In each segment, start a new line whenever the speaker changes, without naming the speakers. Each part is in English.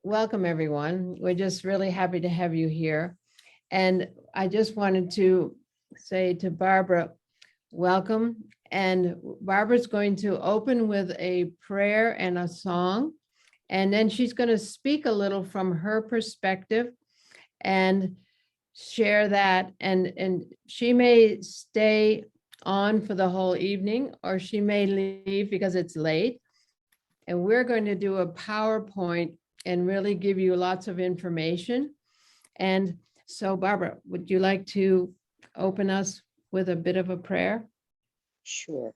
welcome everyone. We're just really happy to have you here. And I just wanted to say to Barbara, welcome. And Barbara's going to open with a prayer and a song. And then she's going to speak a little from her perspective and share that. And she may stay on for the whole evening, or she may leave because it's late. And we're going to do a PowerPoint and really give you lots of information. And so, Barbara, would you like to open us with a bit of a prayer?
Sure.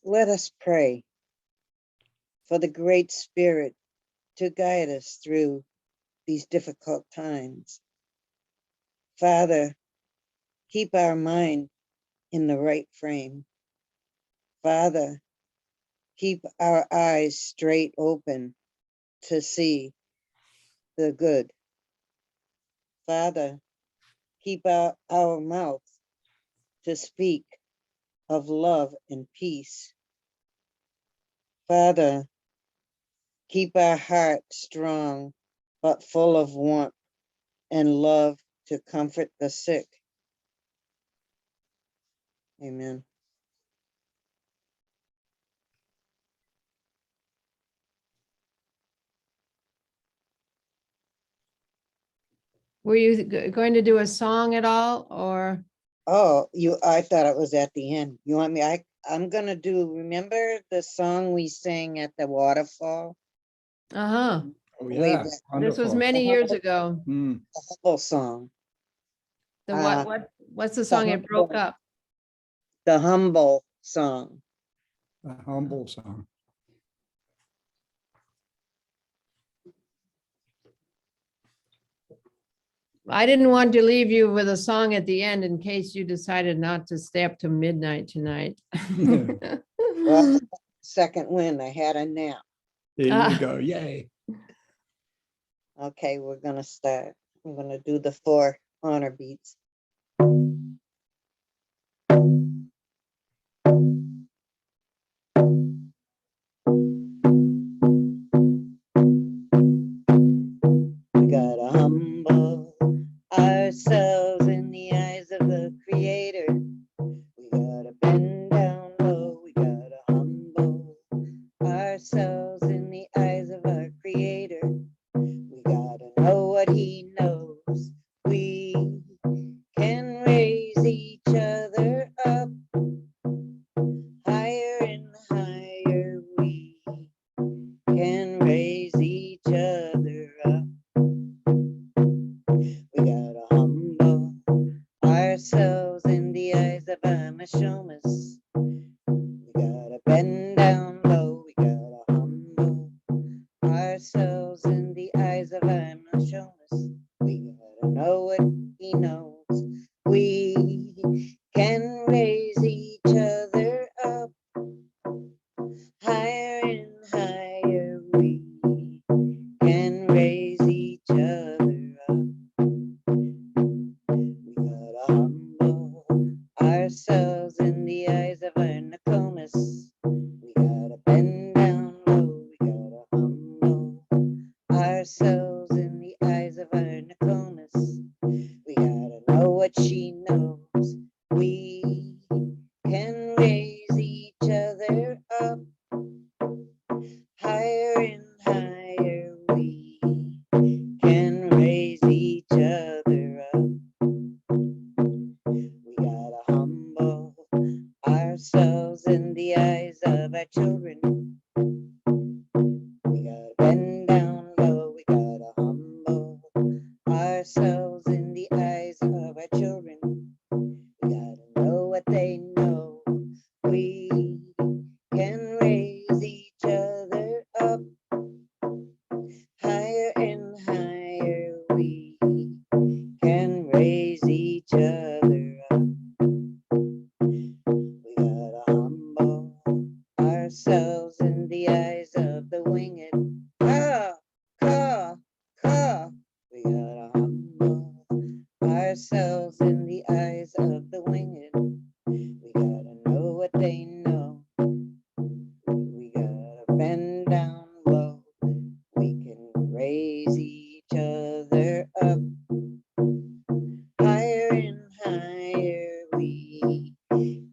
Let us pray for the Great Spirit to guide us through these difficult times. Father, keep our mind in the right frame. Father, keep our eyes straight open to see the good. Father, keep our mouth to speak of love and peace. Father, keep our heart strong, but full of warmth and love to comfort the sick. Amen.
Were you going to do a song at all, or?
Oh, I thought it was at the end. You want me? I'm gonna do, remember the song we sang at the waterfall?
Uh-huh.
Oh,
Way
yeah.
back.
This was
Wonderful.
many years ago.
Mm.
The humble song.
The
Uh,
what's the song? It broke up.
The humble song.
A humble song.
I didn't want to leave you with a song at the end in case you decided not to stay up to midnight tonight.
Well, second win, I had a nap.
There you go. Yay.
Okay, we're gonna start. I'm gonna do the 4 honor beats. We gotta humble ourselves in the eyes of the Creator. We gotta bend down low. We gotta humble ourselves in the eyes of our Creator. We gotta know what He knows. We can raise each other up higher and higher. We can raise each other up. We gotta humble ourselves in the eyes of our Mashomas. We gotta bend down low. We gotta humble ourselves in the eyes of our Mashomas. We gotta know what He knows. We can raise each other up higher and higher. We can raise each other up. We gotta humble ourselves in the eyes of our Nokomis. We gotta bend down low. We gotta humble ourselves in the eyes of our Nokomis. We gotta know what she knows. We can raise each other up higher and higher. We can raise each other up. We gotta humble ourselves in the eyes of our children. We gotta bend down low. We gotta humble ourselves in the eyes of our children. We gotta know what they know. We can raise each other up higher and higher. We can raise each other up. We gotta humble ourselves in the eyes of the winged. Caw, caw, caw. We gotta humble ourselves in the eyes of the winged. We gotta know what they know. We gotta bend down low. We can raise each other up. Higher and higher we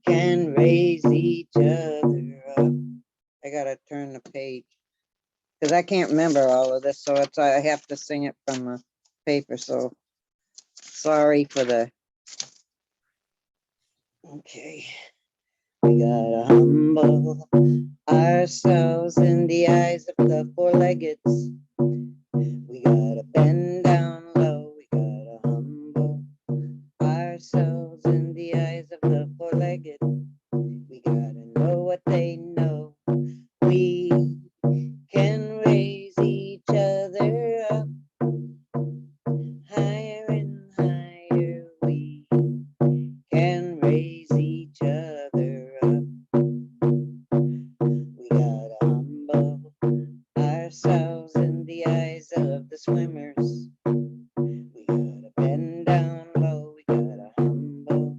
can raise each other up. I gotta turn the page because I can't remember all of this, so it's I have to sing it from the paper. So sorry for the. Okay, we gotta humble ourselves in the eyes of the four-leggeds. We gotta bend down low. We gotta humble ourselves in the eyes of the four-legged. We gotta know what they know. We can raise each other up. Higher and higher we can raise each other up. We gotta humble ourselves in the eyes of the swimmers. We gotta bend down low. We gotta humble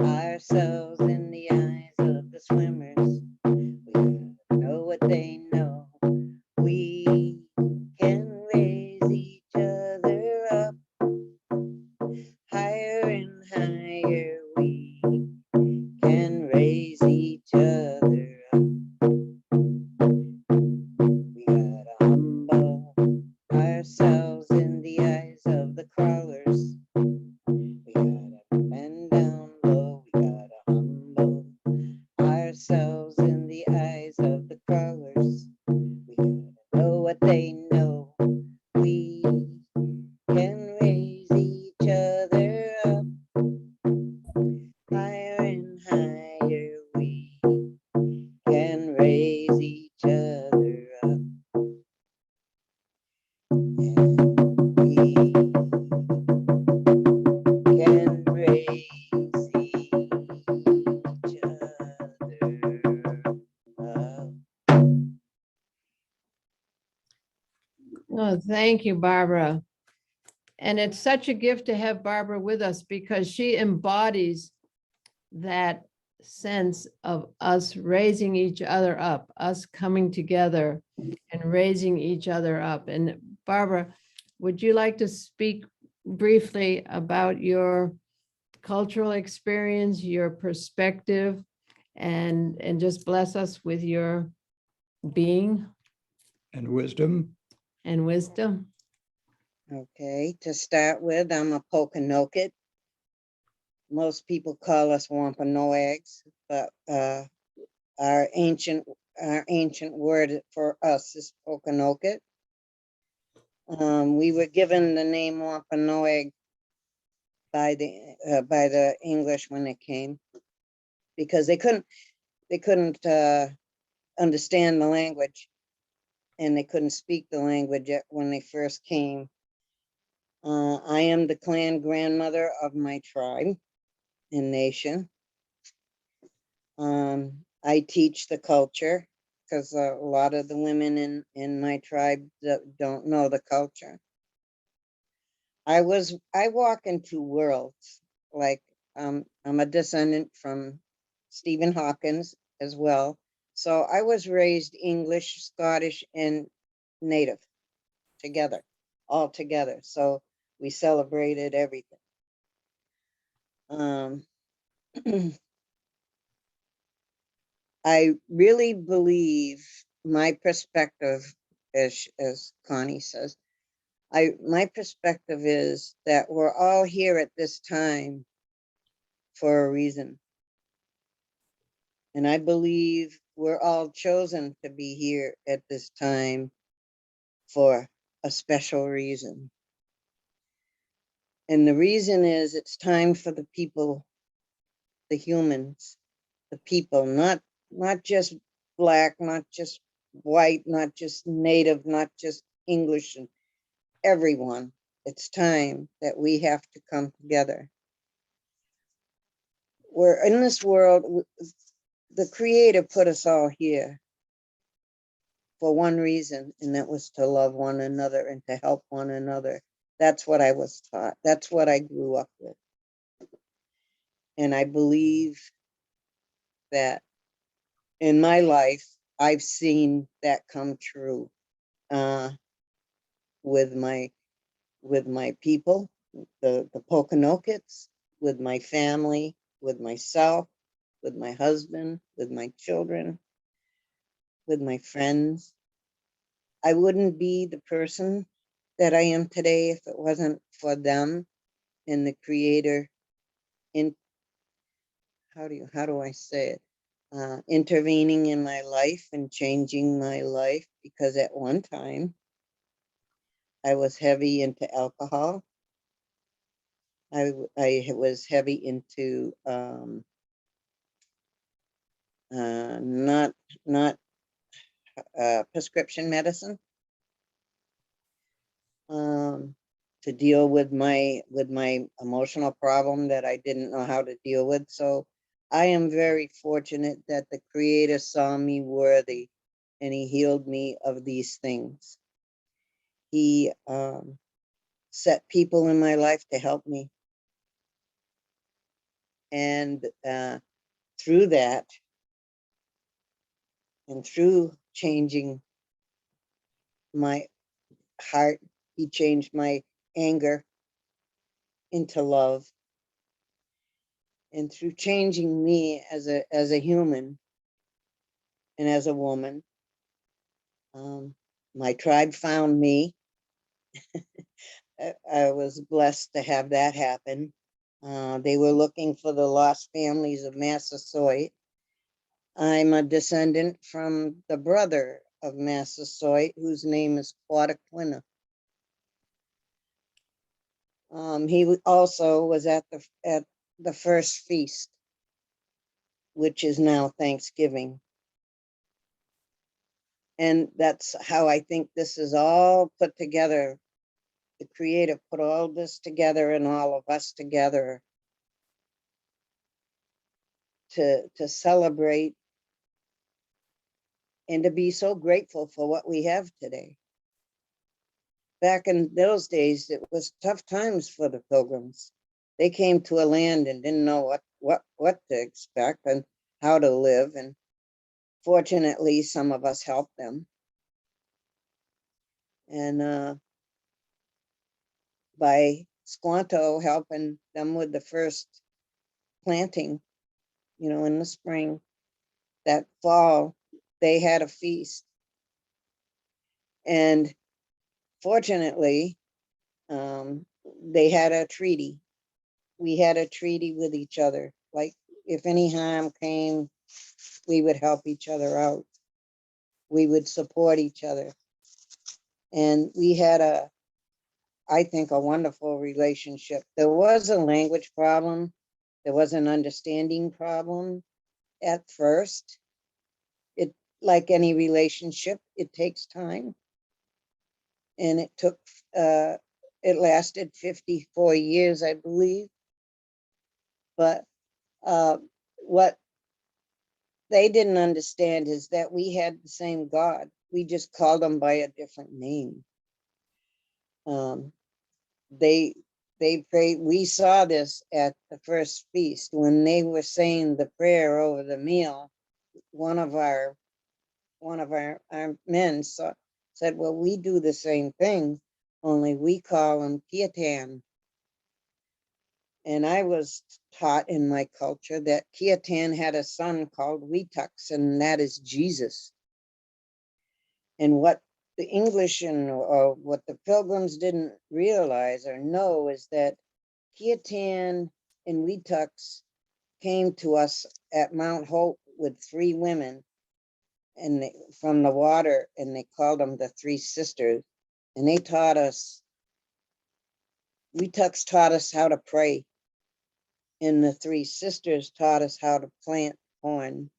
ourselves in the eyes of the swimmers. We gotta know what they know. We can raise each other up. Higher and higher we can raise each other up. We gotta humble ourselves in the eyes of the crawlers. We gotta bend down low. We gotta humble ourselves in the eyes of the crawlers. We gotta know what they know. We can raise each other up. Higher and higher we can raise each other up. And we can raise each other up.
Oh, thank you, Barbara. And it's such a gift to have Barbara with us because she embodies that sense of us raising each other up, us coming together and raising each other up. And Barbara, would you like to speak briefly about your cultural experience, your perspective, and just bless us with your being
And wisdom.
and wisdom?
Okay, to start with, I'm a Pokanoket. Most people call us Wampanoags, but our ancient word for us is Pokanoket. We were given the name Wampanoag by the English when they came, because they couldn't understand the language, and they couldn't speak the language when they first came. I am the clan grandmother of my tribe and nation. I teach the culture because a lot of the women in my tribe don't know the culture. I walk in two worlds. Like I'm a descendant from Stephen Hawkins as well. So I was raised English, Scottish, and Native together, all together. So we celebrated everything. I really believe my perspective, as Connie says, my perspective is that we're all here at this time for a reason. And I believe we're all chosen to be here at this time for a special reason. And the reason is it's time for the people, the humans, the people, not just Black, not just white, not just Native, not just English, and everyone. It's time that we have to come together. We're in this world, the Creator put us all here for one reason, and that was to love one another and to help one another. That's what I was taught. That's what I grew up with. And I believe that in my life, I've seen that come true uh, with my people, the Pokanokets, with my family, with myself, with my husband, with my children, with my friends. I wouldn't be the person that I am today if it wasn't for them and the Creator in how do I say it? Intervening in my life and changing my life, because at one time I was heavy into alcohol. I was heavy into not prescription medicine, um, to deal with my emotional problem that I didn't know how to deal with. So I am very fortunate that the Creator saw me worthy and he healed me of these things. He set people in my life to help me. And through that, and through changing my heart, he changed my anger into love. And through changing me as a human and as a woman, my tribe found me. I was blessed to have that happen. They were looking for the lost families of Massasoit. I'm a descendant from the brother of Massasoit, whose name is Quataquina. He also was at the first feast, which is now Thanksgiving. And that's how I think this is all put together. The Creator put all this together and all of us together to celebrate and to be so grateful for what we have today. Back in those days, it was tough times for the Pilgrims. They came to a land and didn't know what to expect and how to live. And fortunately, some of us helped them. And by Squanto helping them with the first planting, in the spring, that fall, they had a feast. And fortunately, they had a treaty. We had a treaty with each other. Like, if any harm came, we would help each other out. We would support each other. And we had I think, a wonderful relationship. There was a language problem. There was an understanding problem at first. It, like any relationship, it takes time. And it lasted 54 years, I believe. But what they didn't understand is that we had the same God. We just called him by a different name. They prayed. We saw this at the first feast when they were saying the prayer over the meal. One of our men said, "Well, we do the same thing, only we call him Kiatan." And I was taught in my culture that Kiatan had a son called Weetux, and that is Jesus. And what the English or what the Pilgrims didn't realize or know is that Kiatan and Weetux came to us at Mount Hope with 3 women and from the water, and they called them the 3 sisters. And they taught us, Weetux taught us how to pray. And the 3 sisters taught us how to plant corn.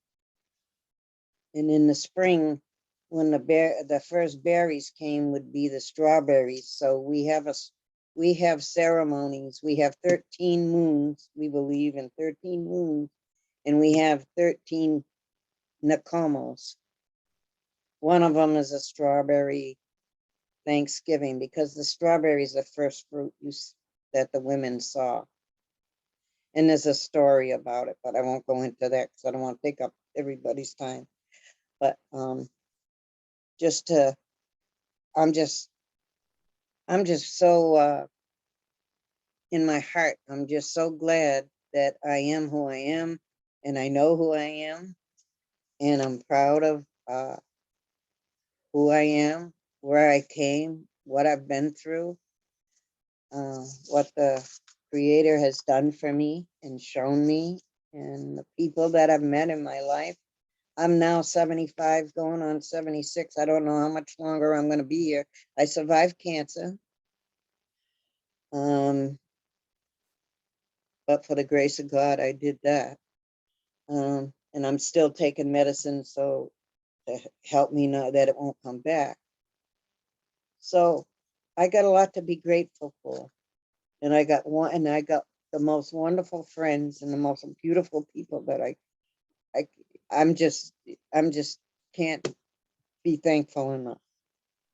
And in the spring, when the first berries came, would be the strawberries. So we have ceremonies. We have 13 moons. We believe in 13 moons, and we have 13 Nakomos. One of them is a strawberry Thanksgiving, because the strawberry is the first fruit that the women saw. And there's a story about it, but I won't go into that because I don't want to take up everybody's time. But just to, I'm just so in my heart, I'm just so glad that I am who I am, and I know who I am, and I'm proud of who I am, where I came, what I've been through, what the Creator has done for me and shown me, and the people that I've met in my life. I'm now 75, going on 76. I don't know how much longer I'm going to be here. I survived cancer. But for the grace of God, I did that. And I'm still taking medicine so to help me know that it won't come back. So I got a lot to be grateful for. And I got the most wonderful friends and the most beautiful people that I'm just can't be thankful enough.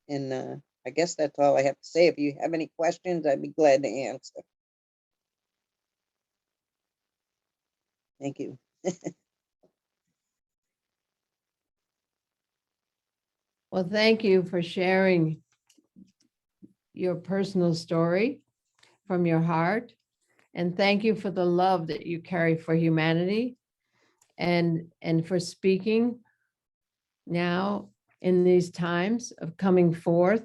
And I guess that's all I have to say. If you have any questions, I'd be glad to answer. Thank you.
Well, thank you for sharing your personal story from your heart. And thank you for the love that you carry for humanity and for speaking now in these times of coming forth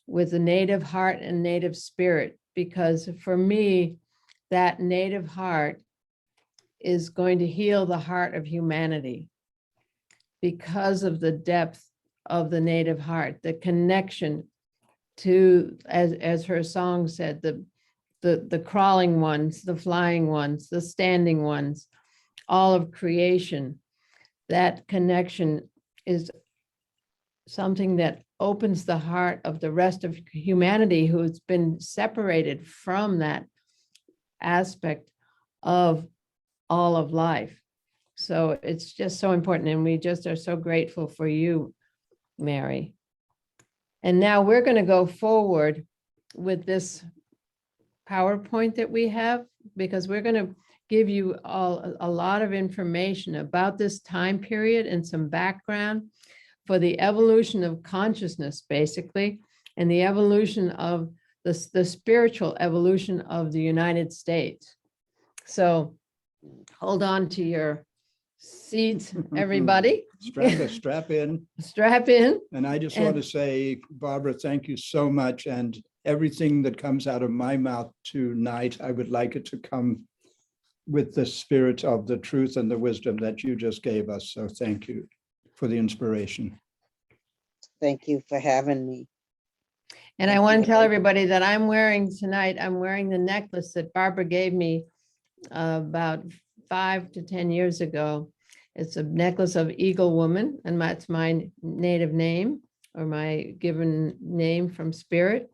with a native heart and native spirit. Because for me, that native heart is going to heal the heart of humanity because of the depth of the native heart, the connection to, as her song said, the crawling ones, the flying ones, the standing ones, all of creation. That connection is something that opens the heart of the rest of humanity who's been separated from that aspect of all of life. So it's just so important. And we just are so grateful for you, Mary. And now we're going to go forward with this PowerPoint that we have, because we're going to give you all a lot of information about this time period and some background for the evolution of consciousness, basically, and the evolution of the spiritual evolution of the United States. So hold on to your seats, everybody.
Strap in.
Strap in.
And I just want to say, Barbara, thank you so much. And everything that comes out of my mouth tonight, I would like it to come with the spirit of the truth and the wisdom that you just gave us. So thank you for the inspiration.
Thank you for having me.
And I want to tell everybody that I'm wearing the necklace that Barbara gave me about 5 to 10 years ago. It's a necklace of Eagle Woman, and that's my native name, or my given name from spirit.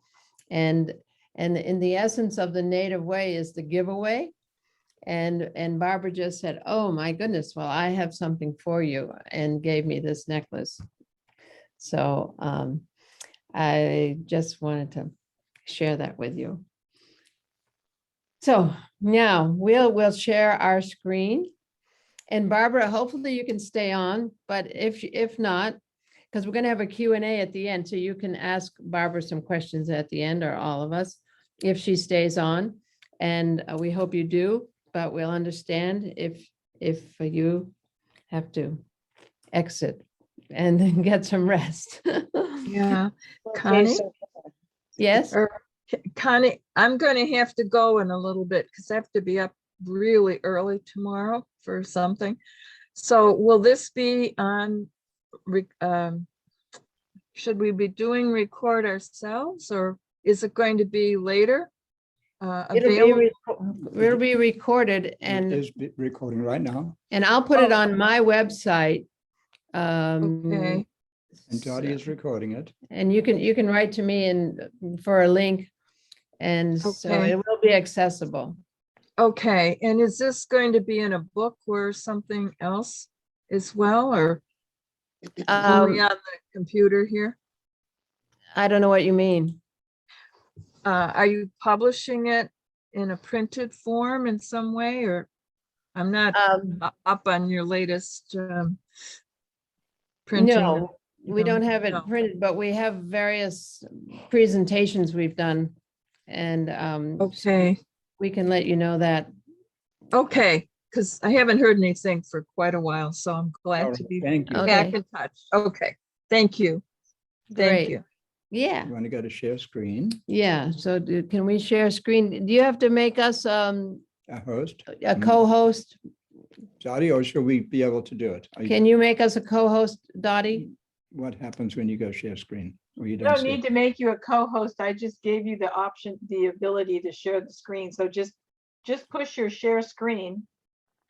And in the essence of the native way is the giveaway. And Barbara just said, oh my goodness, well, I have something for you, and gave me this necklace. So I just wanted to share that with you. So now we'll share our screen. And Barbara, hopefully you can stay on, but if not, because we're going to have a Q&A at the end, so you can ask Barbara some questions at the end, or all of us, if she stays on. And we hope you do, but we'll understand if you have to exit and then get some rest.
Yeah,
Okay,
Connie,
so
Yes.
Connie, I'm going to have to go in a little bit because I have to be up really early tomorrow for something. So will this be on, should we be doing record ourselves, or is it going to be later?
It'll be recorded,
It
and
is recording right now.
I'll put it on my website.
Okay.
And Dottie is recording it.
And you can write to me and for a link, and so
Okay.
it will be accessible.
Okay, and is this going to be in a book or something else as well, or only on the computer here?
I don't know what you mean.
Are you publishing it in a printed form in some way, or I'm not up on your latest printing?
No, we don't have it
No.
printed, but we have various presentations we've done. And
Okay,
we can let you know that.
okay, because I haven't heard anything for quite a while, so I'm
All
glad
right,
to be
thank you.
Okay.
back in touch. Okay, thank you. Thank
Great.
you.
Yeah,
You want to go to share screen,
yeah. So can we share screen? Do you have to make us
a host?
a co-host?
Dottie, or should we be able to do it?
Can you make us a co-host, Dottie?
What happens when you go share screen? Or you
I
don't
don't
see
need
it?
to make you a co-host. I just gave you the option, the ability to share the screen. So just push your share screen,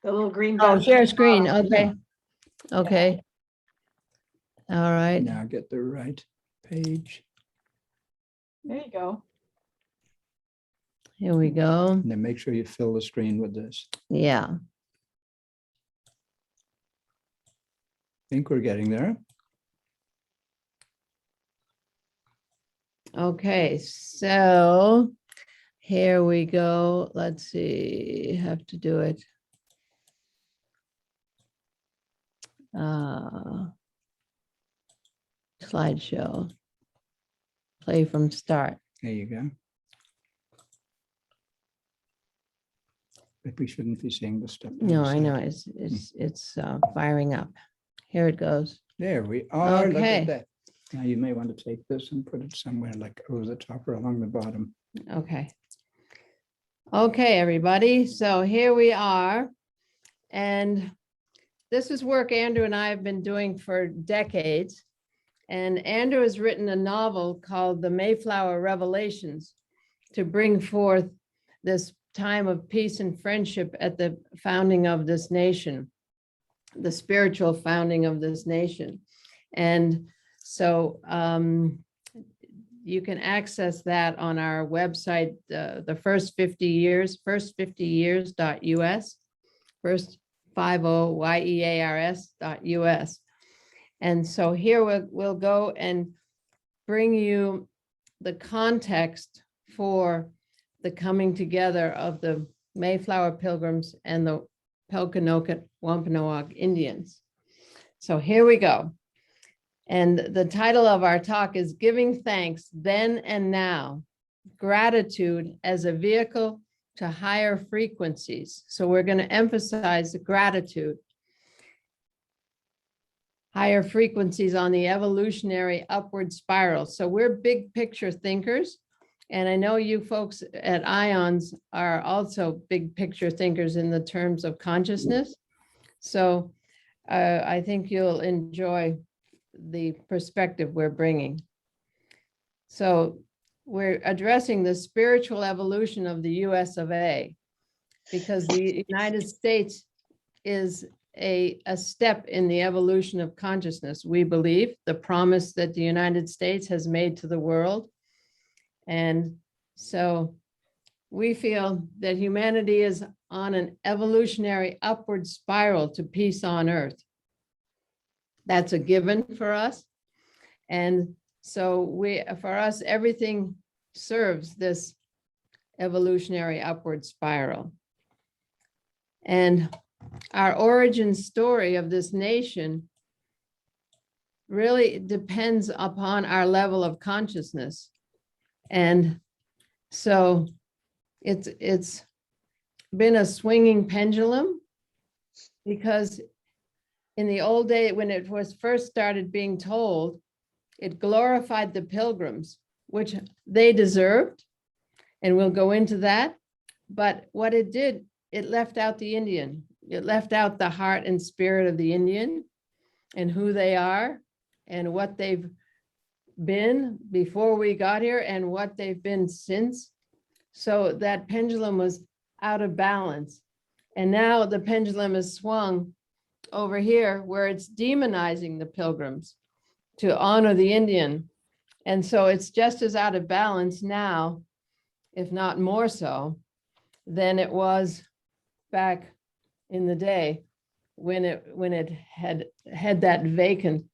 the little green
Oh,
button.
share screen.
bottom.
Okay. Okay. All right.
Now get the right page,
There you go.
Here we go.
and then make sure you fill the screen with this.
Yeah.
I think we're getting there.
Okay, so here we go. Let's see, have to do it. Slideshow. Play from start.
There you go. But we shouldn't be seeing the stuff. on
No,
the
I know,
side.
it's firing up. Here it goes.
There we are. Look
Okay.
at that. Now you may want to take this and put it somewhere like over the top or along the bottom.
Okay. Okay, everybody, so here we are. And this is work Andrew and I have been doing for decades. And Andrew has written a novel called The Mayflower Revelations to bring forth this time of peace and friendship at the founding of this nation, the spiritual founding of this nation. And so you can access that on our website, the first 50 years, first50years.us, first50years.us. And so here we'll go and bring you the context for the coming together of the Mayflower Pilgrims and the Pelkanoket Wampanoag Indians. So here we go. And the title of our talk is Giving Thanks Then and Now, Gratitude as a Vehicle to Higher Frequencies. So we're going to emphasize the gratitude, higher frequencies on the evolutionary upward spiral. So we're big picture thinkers. And I know you folks at IONS are also big picture thinkers in the terms of consciousness. So I think you'll enjoy the perspective we're bringing. So we're addressing the spiritual evolution of the US of A, because the United States is a step in the evolution of consciousness. We believe the promise that the United States has made to the world. And so we feel that humanity is on an evolutionary upward spiral to peace on earth. That's a given for us. And so for us, everything serves this evolutionary upward spiral. And our origin story of this nation really depends upon our level of consciousness. And so it's been a swinging pendulum, because in the old day, when it was first started being told, it glorified the Pilgrims, which they deserved, and we'll go into that. But what it did, it left out the Indian. It left out the heart and spirit of the Indian and who they are and what they've been before we got here and what they've been since. So that pendulum was out of balance. And now the pendulum is swung over here where it's demonizing the Pilgrims to honor the Indian. And so it's just as out of balance now, if not more so, than it was back in the day when it had that vacant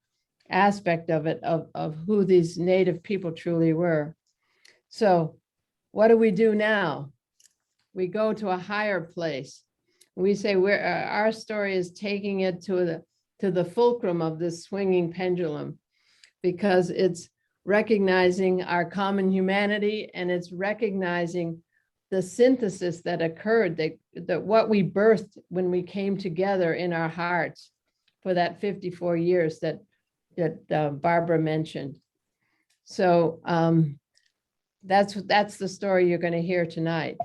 aspect of it, of who these native people truly were. So what do we do now? We go to a higher place. We say our story is taking it to to the fulcrum of this swinging pendulum, because it's recognizing our common humanity, and it's recognizing the synthesis that occurred, that what we birthed when we came together in our hearts for that 54 years that Barbara mentioned. So that's the story you're going to hear tonight.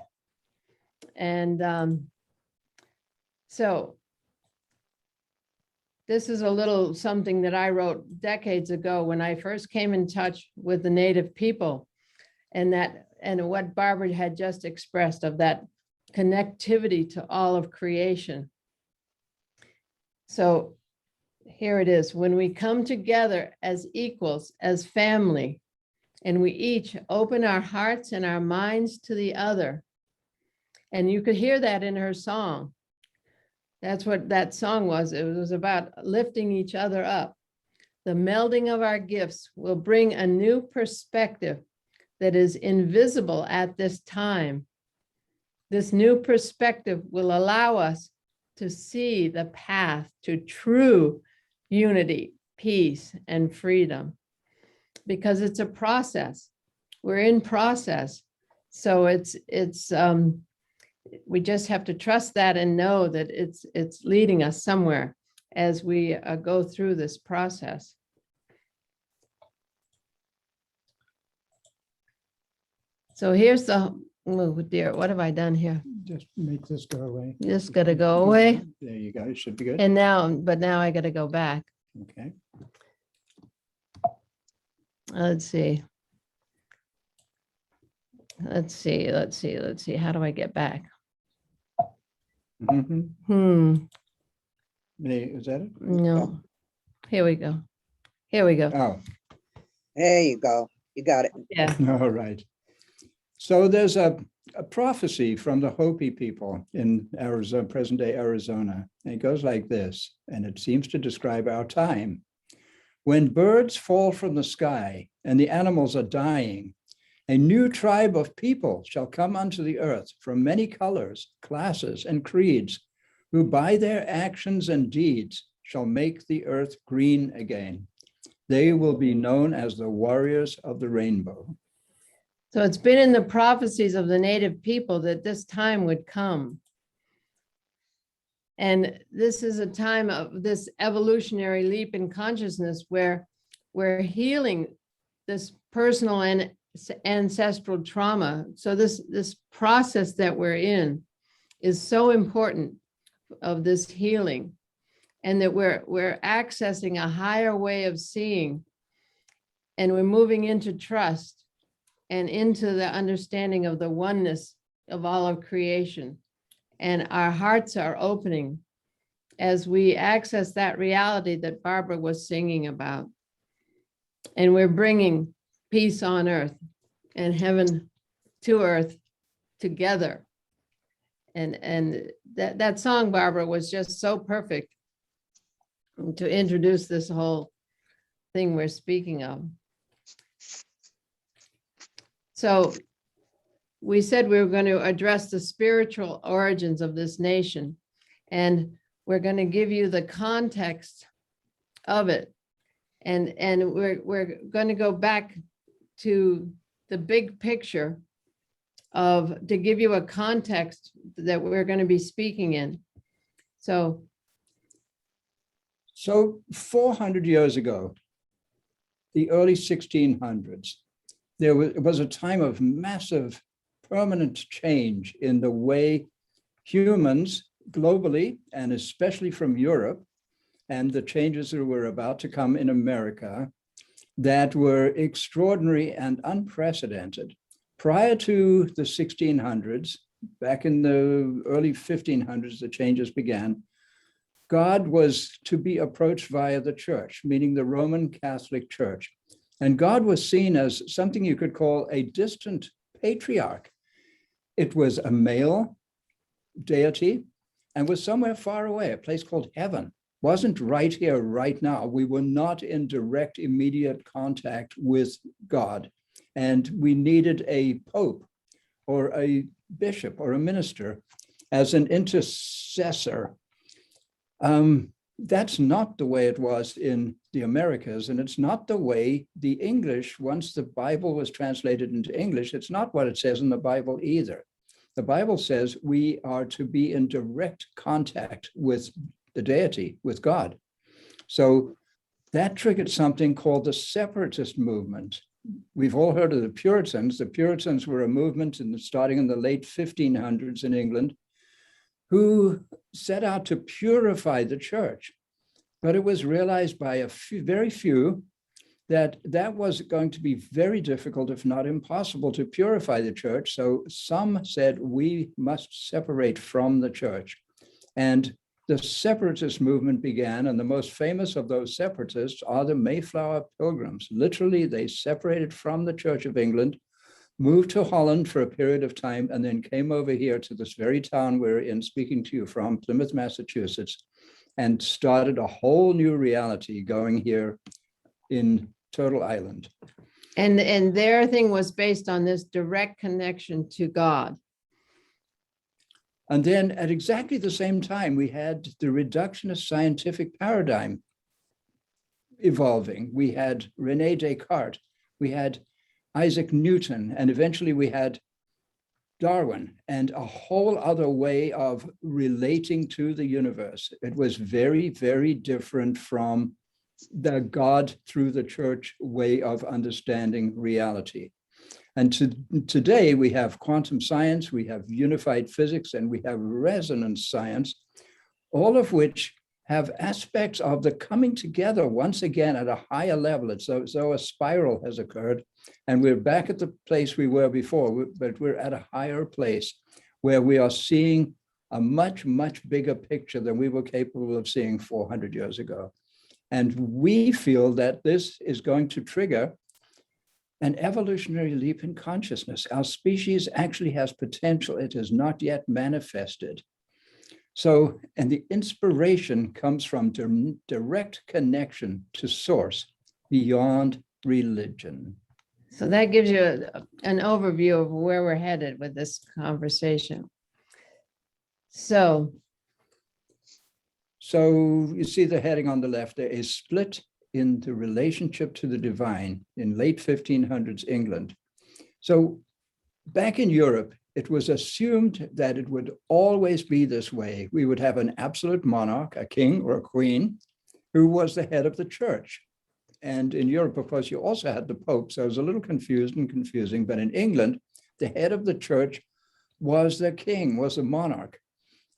And so this is a little something that I wrote decades ago when I first came in touch with the Native people, and what Barbara had just expressed of that connectivity to all of creation. So here it is. When we come together as equals, as family, and we each open our hearts and our minds to the other. And you could hear that in her song. That's what that song was. It was about lifting each other up. The melding of our gifts will bring a new perspective that is invisible at this time. This new perspective will allow us to see the path to true unity, peace, and freedom, because it's a process. We're in process. So we just have to trust that and know that it's leading us somewhere as we go through this process. So here's the, oh dear, what have I done here?
Just make this go away.
This got to go away.
There you go. It should be good.
And now I got to go back.
Okay.
Let's see. How do I get back?
Mhm. Is that it?
No. Here we go.
Oh,
There you go. You got it.
Yeah.
all right. So there's a prophecy from the Hopi people in Arizona, present-day Arizona. And it goes like this, and it seems to describe our time. When birds fall from the sky and the animals are dying, a new tribe of people shall come unto the earth from many colors, classes, and creeds, who by their actions and deeds shall make the earth green again. They will be known as the warriors of the rainbow.
So it's been in the prophecies of the Native people that this time would come. And this is a time of this evolutionary leap in consciousness where we're healing this personal and ancestral trauma. So this process that we're in is so important of this healing, and that we're accessing a higher way of seeing, and we're moving into trust and into the understanding of the oneness of all of creation. And our hearts are opening as we access that reality that Barbara was singing about. And we're bringing peace on earth and heaven to earth together. And that song, Barbara, was just so perfect to introduce this whole thing we're speaking of. So we said we were going to address the spiritual origins of this nation, and we're going to give you the context of it. And we're going to go back to the big picture to give you a context that we're going to be speaking in. So
400 years ago, the early 1600s, there was a time of massive permanent change in the way humans globally, and especially from Europe, and the changes that were about to come in America, that were extraordinary and unprecedented. Prior to the 1600s, back in the early 1500s, the changes began. God was to be approached via the church, meaning the Roman Catholic Church. And God was seen as something you could call a distant patriarch. It was a male deity and was somewhere far away, a place called heaven. Wasn't right here, right now. We were not in direct, immediate contact with God. And we needed a pope or a bishop or a minister as an intercessor. that's not the way it was in the Americas, and it's not the way the English, once the Bible was translated into English, it's not what it says in the Bible either. The Bible says we are to be in direct contact with the deity, with God. So that triggered something called the Separatist Movement. We've all heard of the Puritans. The Puritans were a movement starting in the late 1500s in England, who set out to purify the church. But it was realized by very few that that was going to be very difficult, if not impossible, to purify the church. So some said we must separate from the church. And the Separatist movement began, and the most famous of those separatists are the Mayflower Pilgrims. Literally, they separated from the Church of England, moved to Holland for a period of time, and then came over here to this very town we're in speaking to you from, Plymouth, Massachusetts, and started a whole new reality going here in Turtle Island.
And their thing was based on this direct connection to God.
And then at exactly the same time, we had the reductionist scientific paradigm evolving. We had René Descartes, we had Isaac Newton, and eventually we had Darwin, and a whole other way of relating to the universe. It was very, very different from the God through the church way of understanding reality. And today we have quantum science, we have unified physics, and we have resonance science, all of which have aspects of the coming together once again at a higher level. It's as though a spiral has occurred, and we're back at the place we were before, but we're at a higher place where we are seeing a much, much bigger picture than we were capable of seeing 400 years ago. And we feel that this is going to trigger an evolutionary leap in consciousness. Our species actually has potential. It has not yet manifested. So, and the inspiration comes from direct connection to source beyond religion.
So that gives you an overview of where we're headed with this conversation. So
you see the heading on the left, there is split in the relationship to the divine in late 1500s England. So back in Europe, it was assumed that it would always be this way. We would have an absolute monarch, a king or a queen, who was the head of the church. And in Europe, of course, you also had the Pope, so it was a little confused and confusing. But in England, the head of the church was the king, was the monarch.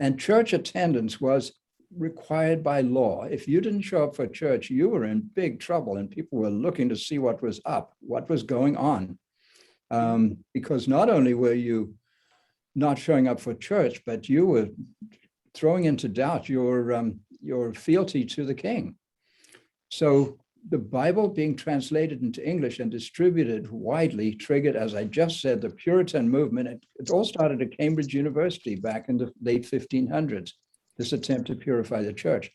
And church attendance was required by law. If you didn't show up for church, you were in big trouble, and people were looking to see what was up, what was going on. Because not only were you not showing up for church, but you were throwing into doubt your fealty to the king. So the Bible being translated into English and distributed widely triggered, as I just said, the Puritan movement. It all started at Cambridge University back in the late 1500s, this attempt to purify the church.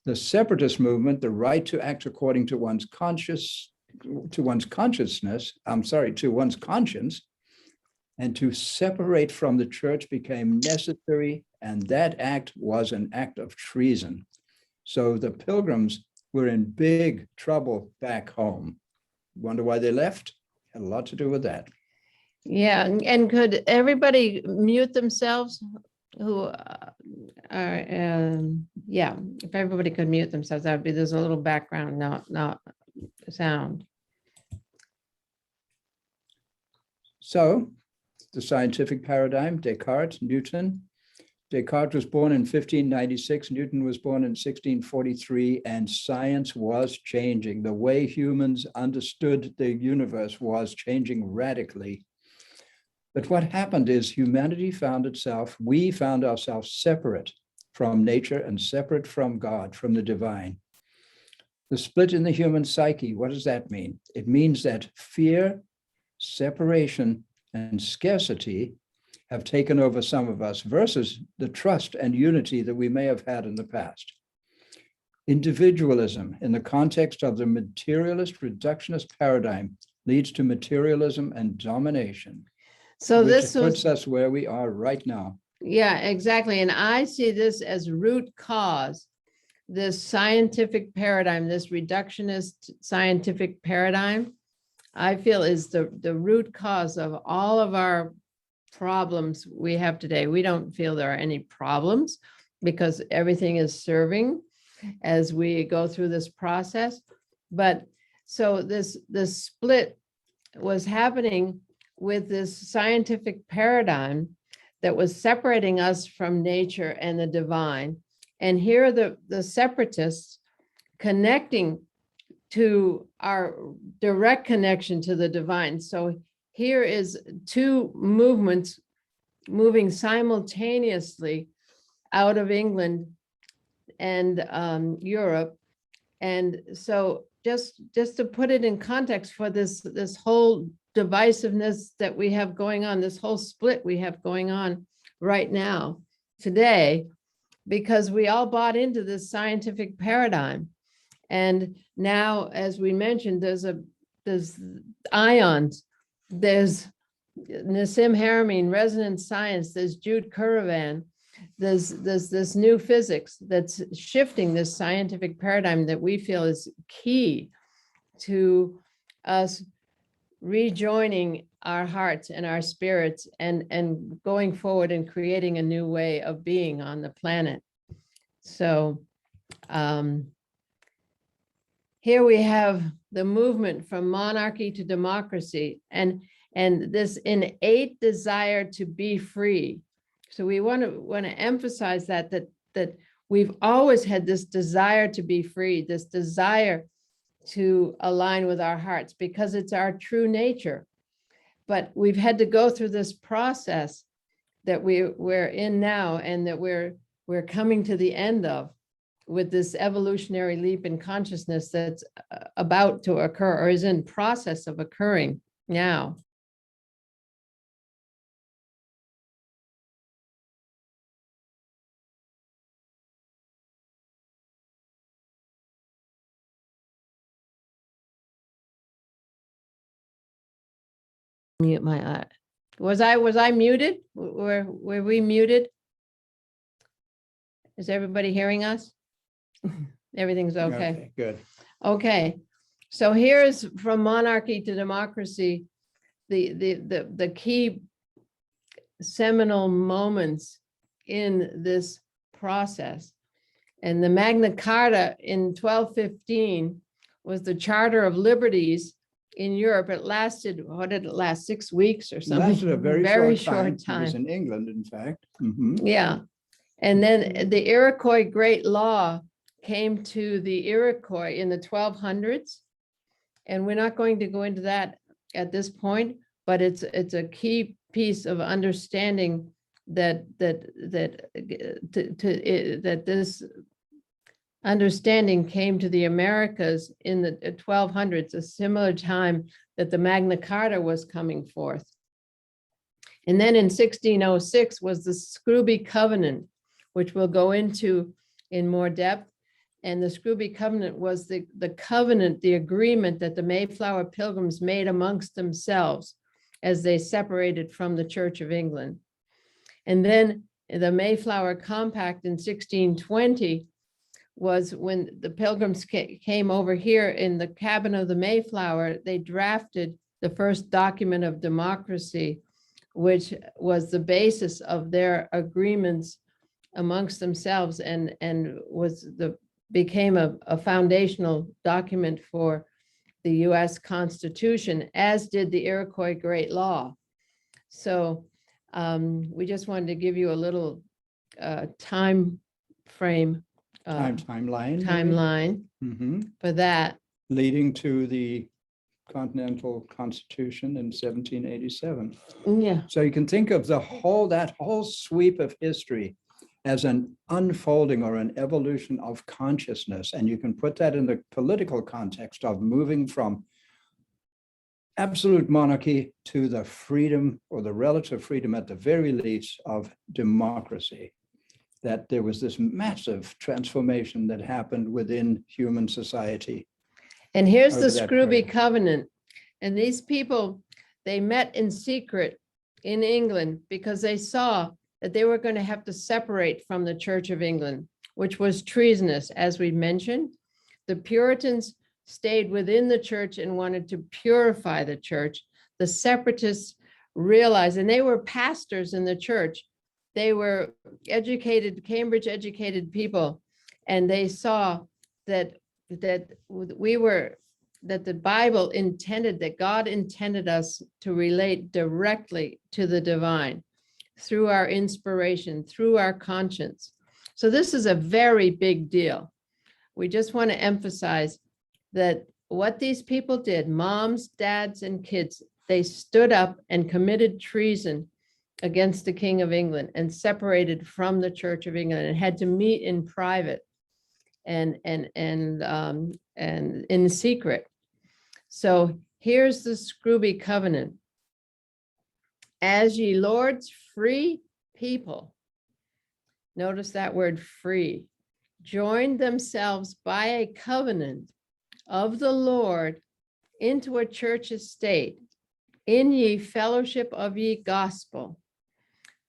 The Separatist movement, the right to act according to one's conscience, and to separate from the church became necessary, and that act was an act of treason. So the Pilgrims were in big trouble back home. Wonder why they left? Had a lot to do with that.
yeah, and could everybody mute themselves who are, yeah, if everybody could mute themselves, that would be, there's a little background, not sound.
So the scientific paradigm, Descartes, Newton. Descartes was born in 1596, Newton was born in 1643, and science was changing. The way humans understood the universe was changing radically. But what happened is humanity we found ourselves separate from nature and separate from God, from the divine. The split in the human psyche, what does that mean? It means that fear, separation, and scarcity have taken over some of us versus the trust and unity that we may have had in the past. Individualism in the context of the materialist reductionist paradigm leads to materialism and domination.
So
which
this
puts
was,
us where we are right now.
yeah, exactly. And I see this as root cause, this scientific paradigm, this reductionist scientific paradigm, I feel is the root cause of all of our problems we have today. We don't feel there are any problems because everything is serving as we go through this process. But so this split was happening with this scientific paradigm that was separating us from nature and the divine. And here are the separatists connecting to our direct connection to the divine. So here is two movements moving simultaneously out of England and Europe. And so just to put it in context for this whole divisiveness that we have going on, this whole split we have going on right now, today, because we all bought into this scientific paradigm. And now, as we mentioned, there's ions, there's Nassim Haramein, resonance science, there's Jude Currivan, there's this new physics that's shifting this scientific paradigm that we feel is key to us rejoining our hearts and our spirits and going forward and creating a new way of being on the planet. So here we have the movement from monarchy to democracy and this innate desire to be free. So we want to emphasize that we've always had this desire to be free, this desire to align with our hearts because it's our true nature. But we've had to go through this process that we're in now and that we're coming to the end of with this evolutionary leap in consciousness that's about to occur or is in process of occurring now. Mute my was I muted? Were we muted? Is everybody hearing us? Everything's okay.
Good.
Okay, so here's from monarchy to democracy, the key seminal moments in this process. And the Magna Carta in 1215 was the Charter of Liberties in Europe. It lasted, what did it last, 6 weeks or
It
something?
lasted a very short time. It was
time.
in England, in fact. Mhm.
Yeah. And then the Iroquois Great Law came to the Iroquois in the 1200s. And we're not going to go into that at this point, but it's a key piece of understanding that this understanding came to the Americas in the 1200s, a similar time that the Magna Carta was coming forth. And then in 1606 was the Scruby Covenant, which we'll go into in more depth. And the Scruby Covenant was the covenant, the agreement that the Mayflower Pilgrims made amongst themselves as they separated from the Church of England. And then the Mayflower Compact in 1620 was when the Pilgrims came over here in the cabin of the Mayflower. They drafted the first document of democracy, which was the basis of their agreements amongst themselves and became a foundational document for the US Constitution, as did the Iroquois Great Law. So we just wanted to give you a little time frame. Timeline
Mhm.
for that.
Leading to the Continental Constitution in 1787.
Yeah.
So you can think of that whole sweep of history as an unfolding or an evolution of consciousness. And you can put that in the political context of moving from absolute monarchy to the freedom or the relative freedom, at the very least, of democracy. That there was this massive transformation that happened within human society.
And here's the
Over that
Scruby
period.
Covenant. And these people, they met in secret in England because they saw that they were going to have to separate from the Church of England. which was treasonous, as we mentioned. The Puritans stayed within the church and wanted to purify the church. The Separatists realized, and they were pastors in the church, they were educated, Cambridge educated people, and they saw that the Bible intended, that God intended us to relate directly to the divine through our inspiration, through our conscience. So this is a very big deal. We just want to emphasize that what these people did, moms, dads, and kids, they stood up and committed treason against the King of England and separated from the Church of England and had to meet in private and in secret. So here's the Scruby covenant. As ye Lord's free people, notice that word free, joined themselves by a covenant of the Lord into a church estate, in ye fellowship of ye gospel,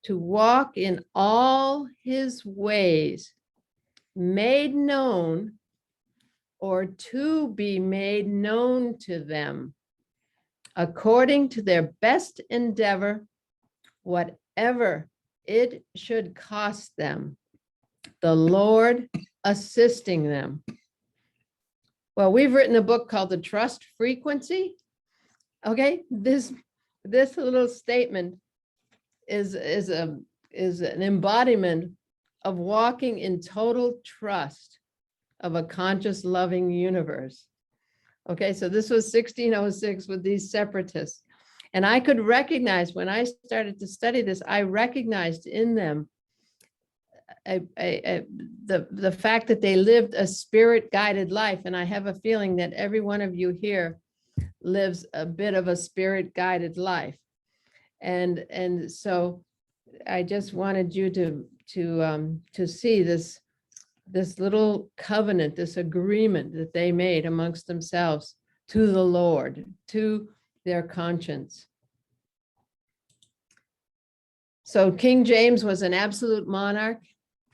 to walk in all his ways, made known or to be made known to them, according to their best endeavor, whatever it should cost them, the Lord assisting them. Well, we've written a book called The Trust Frequency. Okay, this little statement is an embodiment of walking in total trust of a conscious, loving universe. Okay, so this was 1606 with these separatists. And I could recognize, when I started to study this, I recognized in them the fact that they lived a spirit-guided life. And I have a feeling that every one of you here lives a bit of a spirit-guided life. And so I just wanted you to see this little covenant, this agreement that they made amongst themselves to the Lord, to their conscience. So King James was an absolute monarch.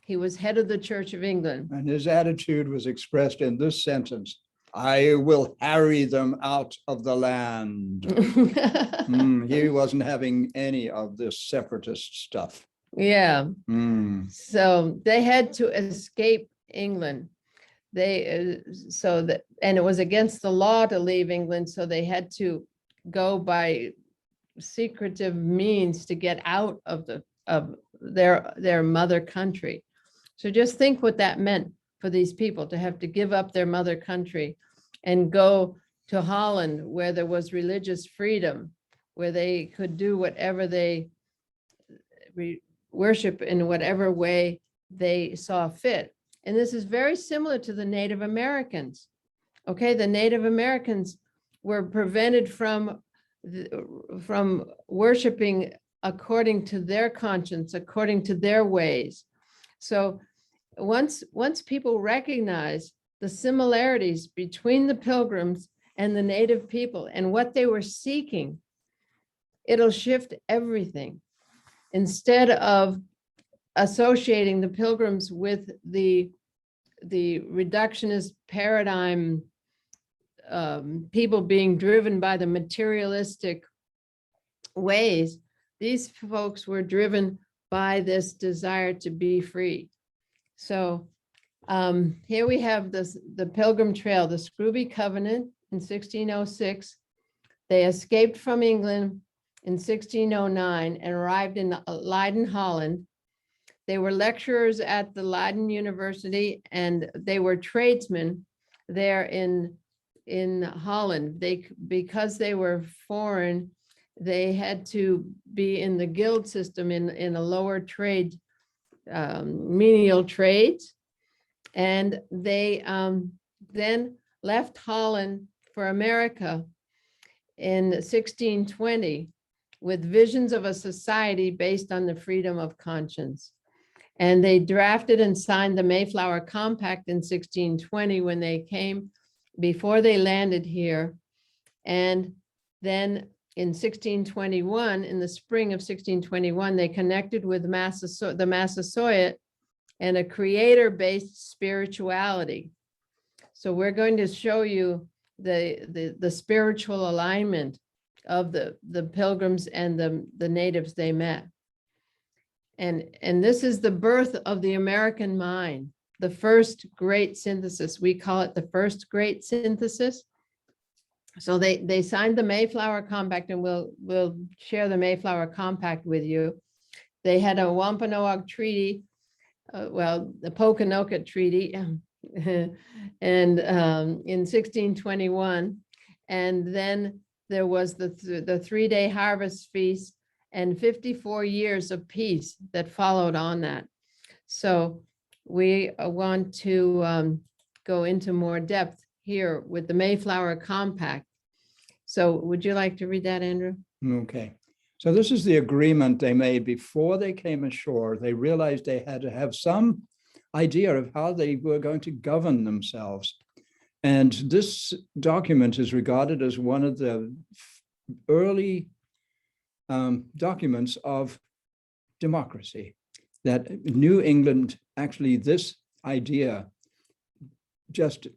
He was head of the Church of England.
And his attitude was expressed in this sentence: I will harry them out of the land. He wasn't having any of this separatist stuff.
Yeah. So they had to escape England. And it was against the law to leave England, so they had to go by secretive means to get out of their mother country. So just think what that meant for these people, to have to give up their mother country and go to Holland, where there was religious freedom, where they could do whatever they worship in whatever way they saw fit. And this is very similar to the Native Americans. Okay, the Native Americans were prevented from worshiping according to their conscience, according to their ways. So once people recognize the similarities between the Pilgrims and the Native people and what they were seeking, it'll shift everything. Instead of associating the Pilgrims with the reductionist paradigm, people being driven by the materialistic ways, these folks were driven by this desire to be free. So here we have the Pilgrim Trail, the Scruby Covenant in 1606. They escaped from England in 1609 and arrived in Leiden, Holland. They were lecturers at the Leiden University, and they were tradesmen there in Holland. Because they were foreign, they had to be in the guild system in a lower trade, menial trades. And they then left Holland for America in 1620 with visions of a society based on the freedom of conscience. And they drafted and signed the Mayflower Compact in 1620 when they came, before they landed here. And then in 1621, in the spring of 1621, they connected with the Massasoit and a creator-based spirituality. So we're going to show you the spiritual alignment of the Pilgrims and the natives they met. And this is the birth of the American mind, the first great synthesis. We call it the first great synthesis. So they signed the Mayflower Compact, and we'll share the Mayflower Compact with you. They had a Wampanoag Treaty, the Pokanoket Treaty, and in 1621, and then there was the 3-day harvest feast and 54 years of peace that followed on that. So we want to go into more depth here with the Mayflower Compact. So would you like to read that, Andrew?
Okay. So this is the agreement they made before they came ashore. They realized they had to have some idea of how they were going to govern themselves. And this document is regarded as one of the early documents of democracy, that New England, actually this idea just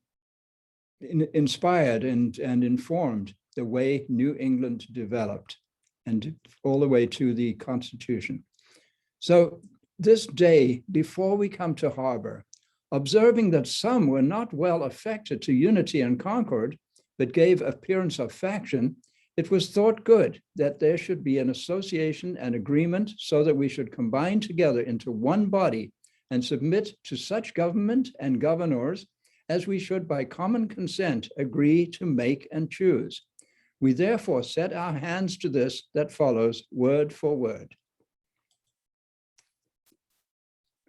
inspired and informed the way New England developed, and all the way to the Constitution. So this day, before we come to harbor, observing that some were not well affected to unity and concord, but gave appearance of faction, it was thought good that there should be an association and agreement so that we should combine together into one body and submit to such government and governors as we should by common consent agree to make and choose. We therefore set our hands to this that follows word for word.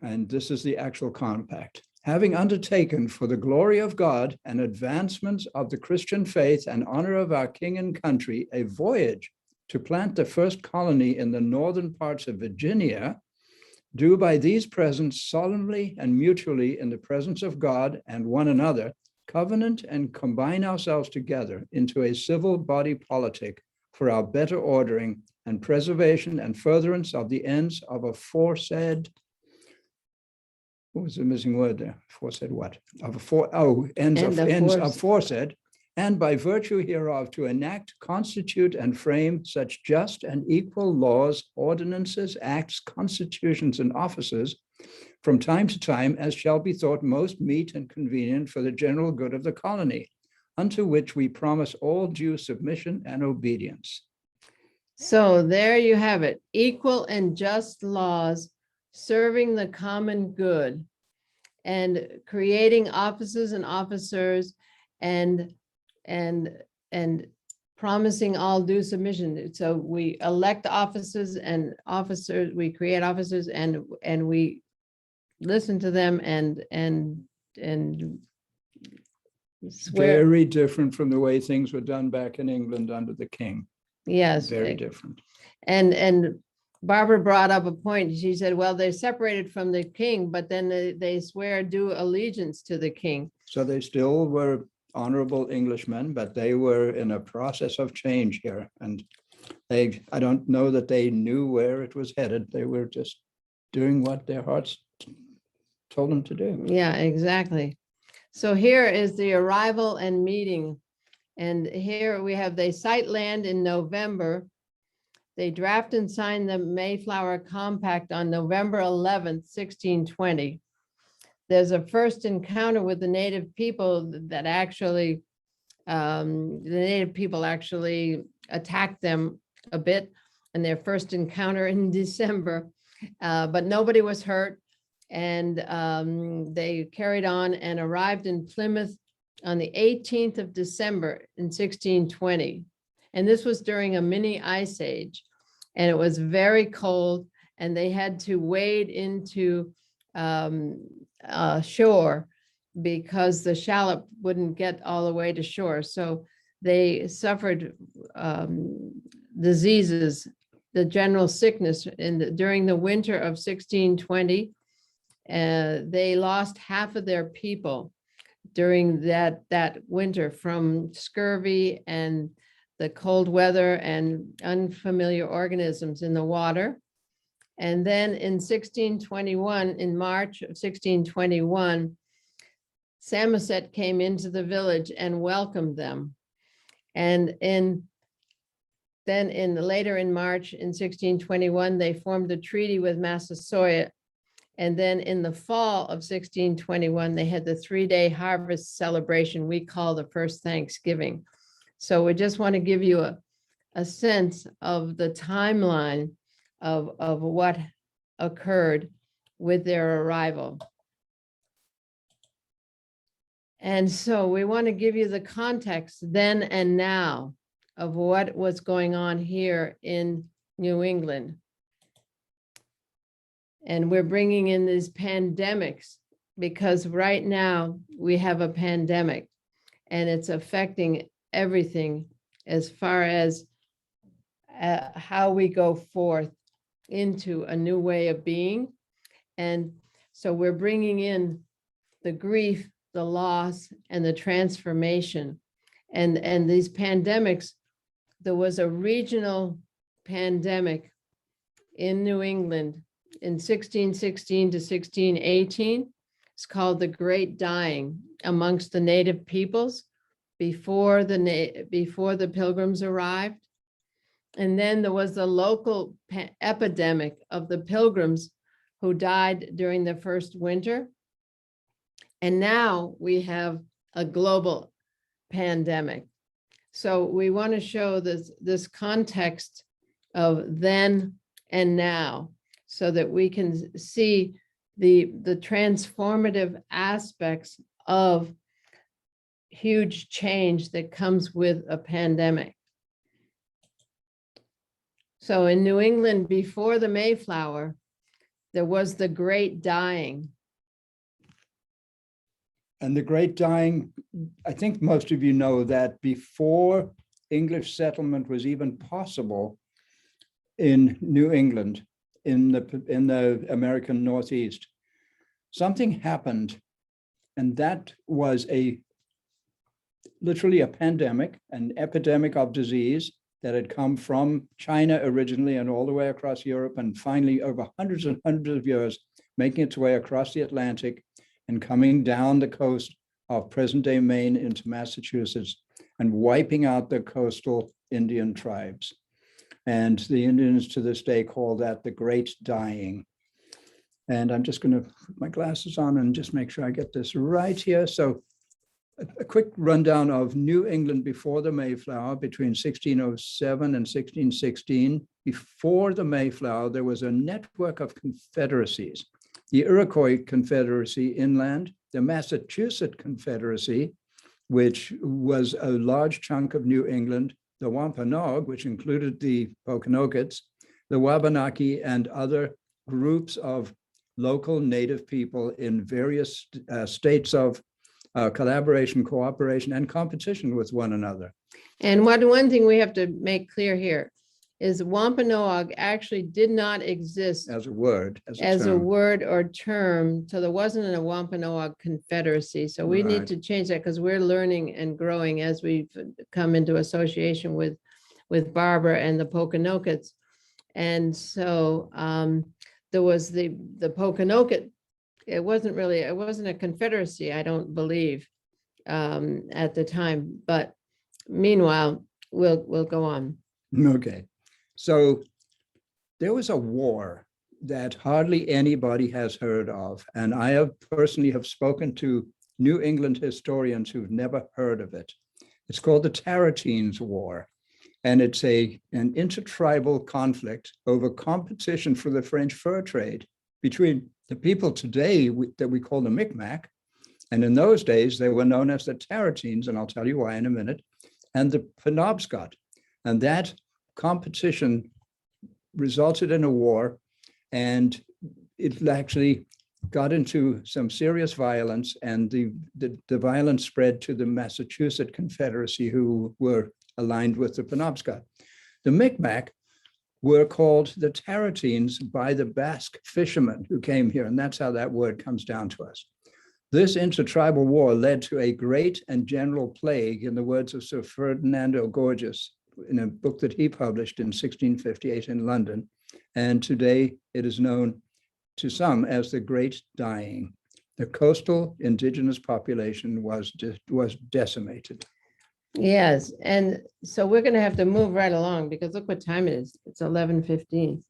And this is the actual compact. Having undertaken for the glory of God and advancement of the Christian faith and honor of our king and country, a voyage to plant the first colony in the northern parts of Virginia, do by these presents solemnly and mutually in the presence of God and one another, covenant and combine ourselves together into a civil body politic for our better ordering and preservation and furtherance of the ends of aforesaid. What was the missing word there? Aforesaid what? Ends of aforesaid, and by virtue hereof to enact, constitute, and frame such just and equal laws, ordinances, acts, constitutions, and offices from time to time as shall be thought most meet and convenient for the general good of the colony, unto which we promise all due submission and obedience.
So there you have it, equal and just laws serving the common good and creating offices and officers and promising all due submission. So we elect offices and officers, we create officers and we listen to them and swear.
Very different from the way things were done back in England under the king.
Yes.
Very different.
And Barbara brought up a point. She said, well, they're separated from the king, but then they swear due allegiance to the king.
So they still were honorable Englishmen, but they were in a process of change here. And I don't know that they knew where it was headed. They were just doing what their hearts told them to do.
Yeah, exactly. So here is the arrival and meeting. And here we have, they sight land in November. They draft and sign the Mayflower Compact on November 11th, 1620. There's a first encounter with the native people that actually, the native people actually attacked them a bit in their first encounter in December, but nobody was hurt. And they carried on and arrived in Plymouth on the 18th of December in 1620. And this was during a mini ice age, and it was very cold, and they had to wade into shore because the shallop wouldn't get all the way to shore. So they suffered diseases, the general sickness during the winter of 1620. They lost half of their people during that winter from scurvy and the cold weather and unfamiliar organisms in the water. And then in 1621, in March of 1621, Samoset came into the village and welcomed them. And later in March in 1621, they formed a treaty with Massasoit. And then in the fall of 1621, they had the 3-day harvest celebration we call the first Thanksgiving. So we just want to give you a sense of the timeline of what occurred with their arrival. And so we want to give you the context then and now of what was going on here in New England. And we're bringing in these pandemics because right now we have a pandemic and it's affecting everything as far as how we go forth into a new way of being. And so we're bringing in the grief, the loss, and the transformation. And these pandemics, there was a regional pandemic in New England in 1616 to 1618. It's called the Great Dying amongst the native peoples before the Pilgrims arrived. And then there was the local epidemic of the Pilgrims who died during the first winter. And now we have a global pandemic. So we want to show this context of then and now so that we can see the transformative aspects of huge change that comes with a pandemic. So in New England, before the Mayflower, there was the Great Dying.
And the Great Dying, I think most of you know that before English settlement was even possible in New England, in the American Northeast, something happened, and that was literally a pandemic, an epidemic of disease that had come from China originally and all the way across Europe, and finally over hundreds and hundreds of years, making its way across the Atlantic and coming down the coast of present-day Maine into Massachusetts and wiping out the coastal Indian tribes. And the Indians to this day call that the Great Dying. And I'm just going to put my glasses on and just make sure I get this right here. So a quick rundown of New England before the Mayflower, between 1607 and 1616. Before the Mayflower, there was a network of confederacies. The Iroquois Confederacy inland, the Massachusetts Confederacy, which was a large chunk of New England, the Wampanoag, which included the Poconokeets, the Wabanaki, and other groups of local native people in various states of collaboration, cooperation, and competition with one another.
And one thing we have to make clear here is Wampanoag actually did not exist
As a word,
as a word or term. So there wasn't a Wampanoag Confederacy. So we need
Right.
to change that because we're learning and growing as we've come into association with Barbara and the Poconokeets. And so there was the Poconoket. It wasn't a confederacy, I don't believe, at the time. But meanwhile, we'll go on.
Okay. So there was a war that hardly anybody has heard of. And I have personally spoken to New England historians who've never heard of it. It's called the Territeens War. And it's an intertribal conflict over competition for the French fur trade between the people today that we call the Micmac. And in those days, they were known as the Territeens, and I'll tell you why in a minute, and the Penobscot. And that competition resulted in a war, and it actually got into some serious violence, and the violence spread to the Massachusetts Confederacy, who were aligned with the Penobscot. The Micmac were called the Territeens by the Basque fishermen who came here, and that's how that word comes down to us. This intertribal war led to a great and general plague, in the words of Sir Ferdinando Gorges, in a book that he published in 1658 in London. And today it is known to some as the Great Dying. The coastal indigenous population was decimated.
Yes, and so we're gonna have to move right along because look what time it is. It's 11:15.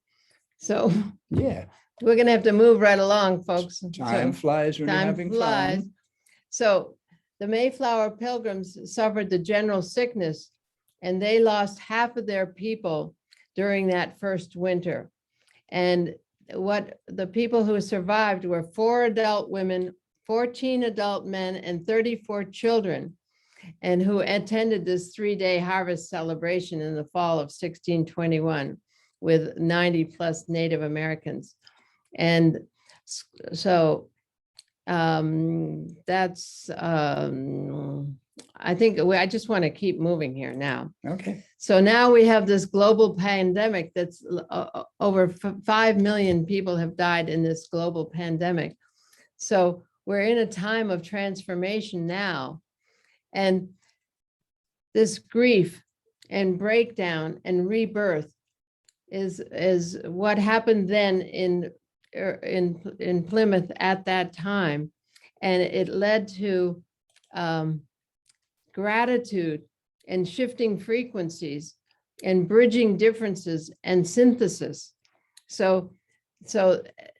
So
Yeah,
we're gonna have to move right along, folks. So
time flies when you're
time
having
flies.
fun.
So the Mayflower Pilgrims suffered the general sickness and they lost half of their people during that first winter. And what the people who survived were 4 adult women, 14 adult men, and 34 children, and who attended this 3-day harvest celebration in the fall of 1621 with 90 plus Native Americans. And so that's, I think I just want to keep moving here now.
Okay.
So now we have this global pandemic that's over 5 million people have died in this global pandemic. So we're in a time of transformation now. And this grief and breakdown and rebirth is what happened then in Plymouth at that time. And it led to gratitude and shifting frequencies and bridging differences and synthesis. So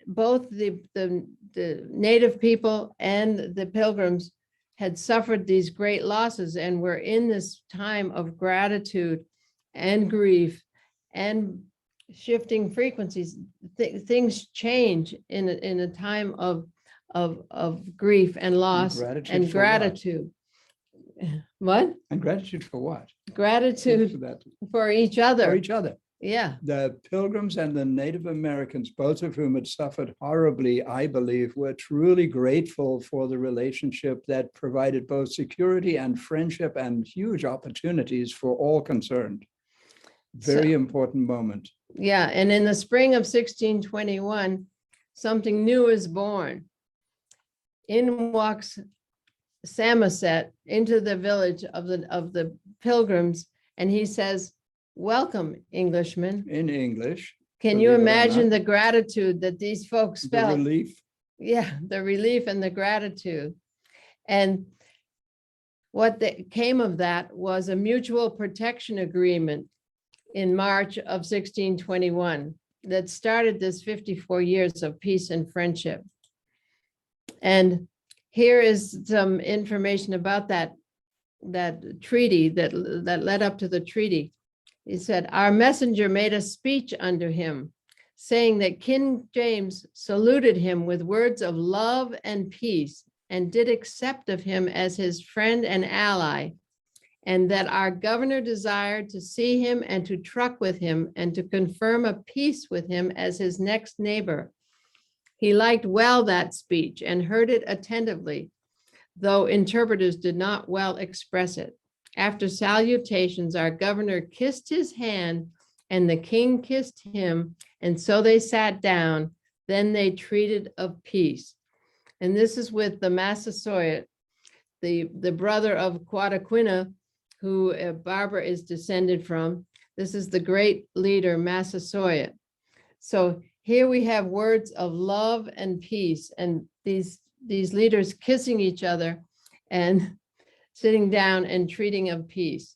both the Native people and the Pilgrims had suffered these great losses and were in this time of gratitude and grief and shifting frequencies. Things change in a time of grief and loss and
for what?
gratitude. What?
And gratitude for what?
Gratitude
For that,
for each
for
other.
each other.
Yeah.
The Pilgrims and the Native Americans, both of whom had suffered horribly, I believe, were truly grateful for the relationship that provided both security and friendship and huge opportunities for all concerned. Very important moment.
Yeah. And in the spring of 1621, something new is born. In walks Samoset into the village of the Pilgrims, and he says, "Welcome, Englishmen."
In English.
Can you
believe it or
imagine
not.
the gratitude that these folks
The
felt?
relief.
Yeah, the relief and the gratitude. And what came of that was a mutual protection agreement in March of 1621 that started this 54 years of peace and friendship. And here is some information about that treaty that led up to the treaty. He said, "Our messenger made a speech unto him, saying that King James saluted him with words of love and peace, and did accept of him as his friend and ally, and that our governor desired to see him and to truck with him and to confirm a peace with him as his next neighbor. He liked well that speech and heard it attentively, though interpreters did not well express it. After salutations, our governor kissed his hand and the king kissed him, and so they sat down. Then they treated of peace." And this is with the Massasoit, the brother of Quataquina, who Barbara is descended from. This is the great leader, Massasoit. So here we have words of love and peace, and these leaders kissing each other and sitting down and treating of peace.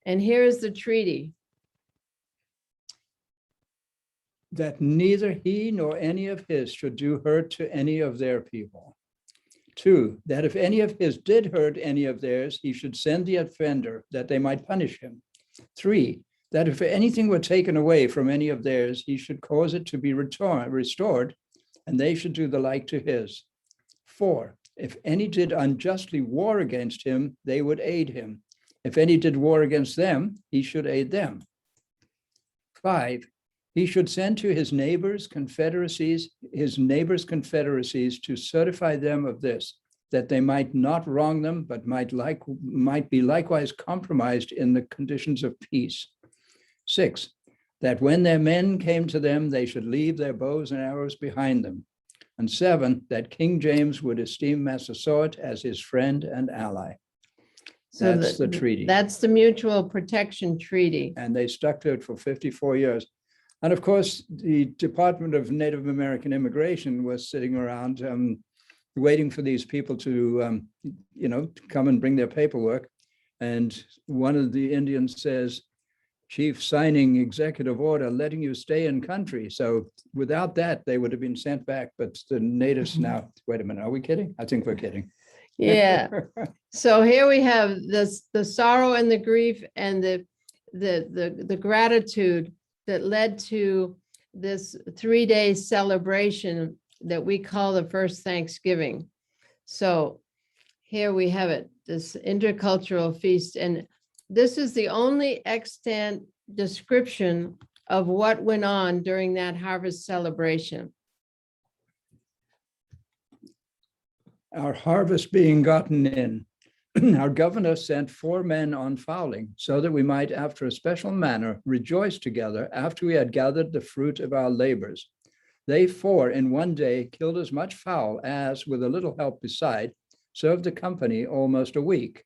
And here is the treaty.
That neither he nor any of his should do hurt to any of their people. 2, that if any of his did hurt any of theirs, he should send the offender that they might punish him. 3, that if anything were taken away from any of theirs, he should cause it to be restored, and they should do the like to his. 4, if any did unjustly war against him, they would aid him. If any did war against them, he should aid them. 5, he should send to his neighbors' confederacies to certify them of this, that they might not wrong them, but might be likewise compromised in the conditions of peace. 6, that when their men came to them, they should leave their bows and arrows behind them. And 7, that King James would esteem Massasoit as his friend and ally.
So
That's the treaty.
That's the mutual protection treaty.
And they stuck to it for 54 years. And of course, the Department of Native American Immigration was sitting around waiting for these people to, to come and bring their paperwork. And one of the Indians says, "Chief, signing executive order letting you stay in country." So without that, they would have been sent back. But the natives now, wait a minute, are we kidding? I think we're kidding.
Yeah. So here we have this, the sorrow and the grief and the gratitude that led to this 3-day celebration that we call the first Thanksgiving. So here we have it, this intercultural feast. And this is the only extant description of what went on during that harvest celebration.
Our harvest being gotten in, our governor sent 4 men on fowling, so that we might, after a special manner, rejoice together after we had gathered the fruit of our labors. They 4 in one day killed as much fowl as, with a little help beside, served the company almost a week.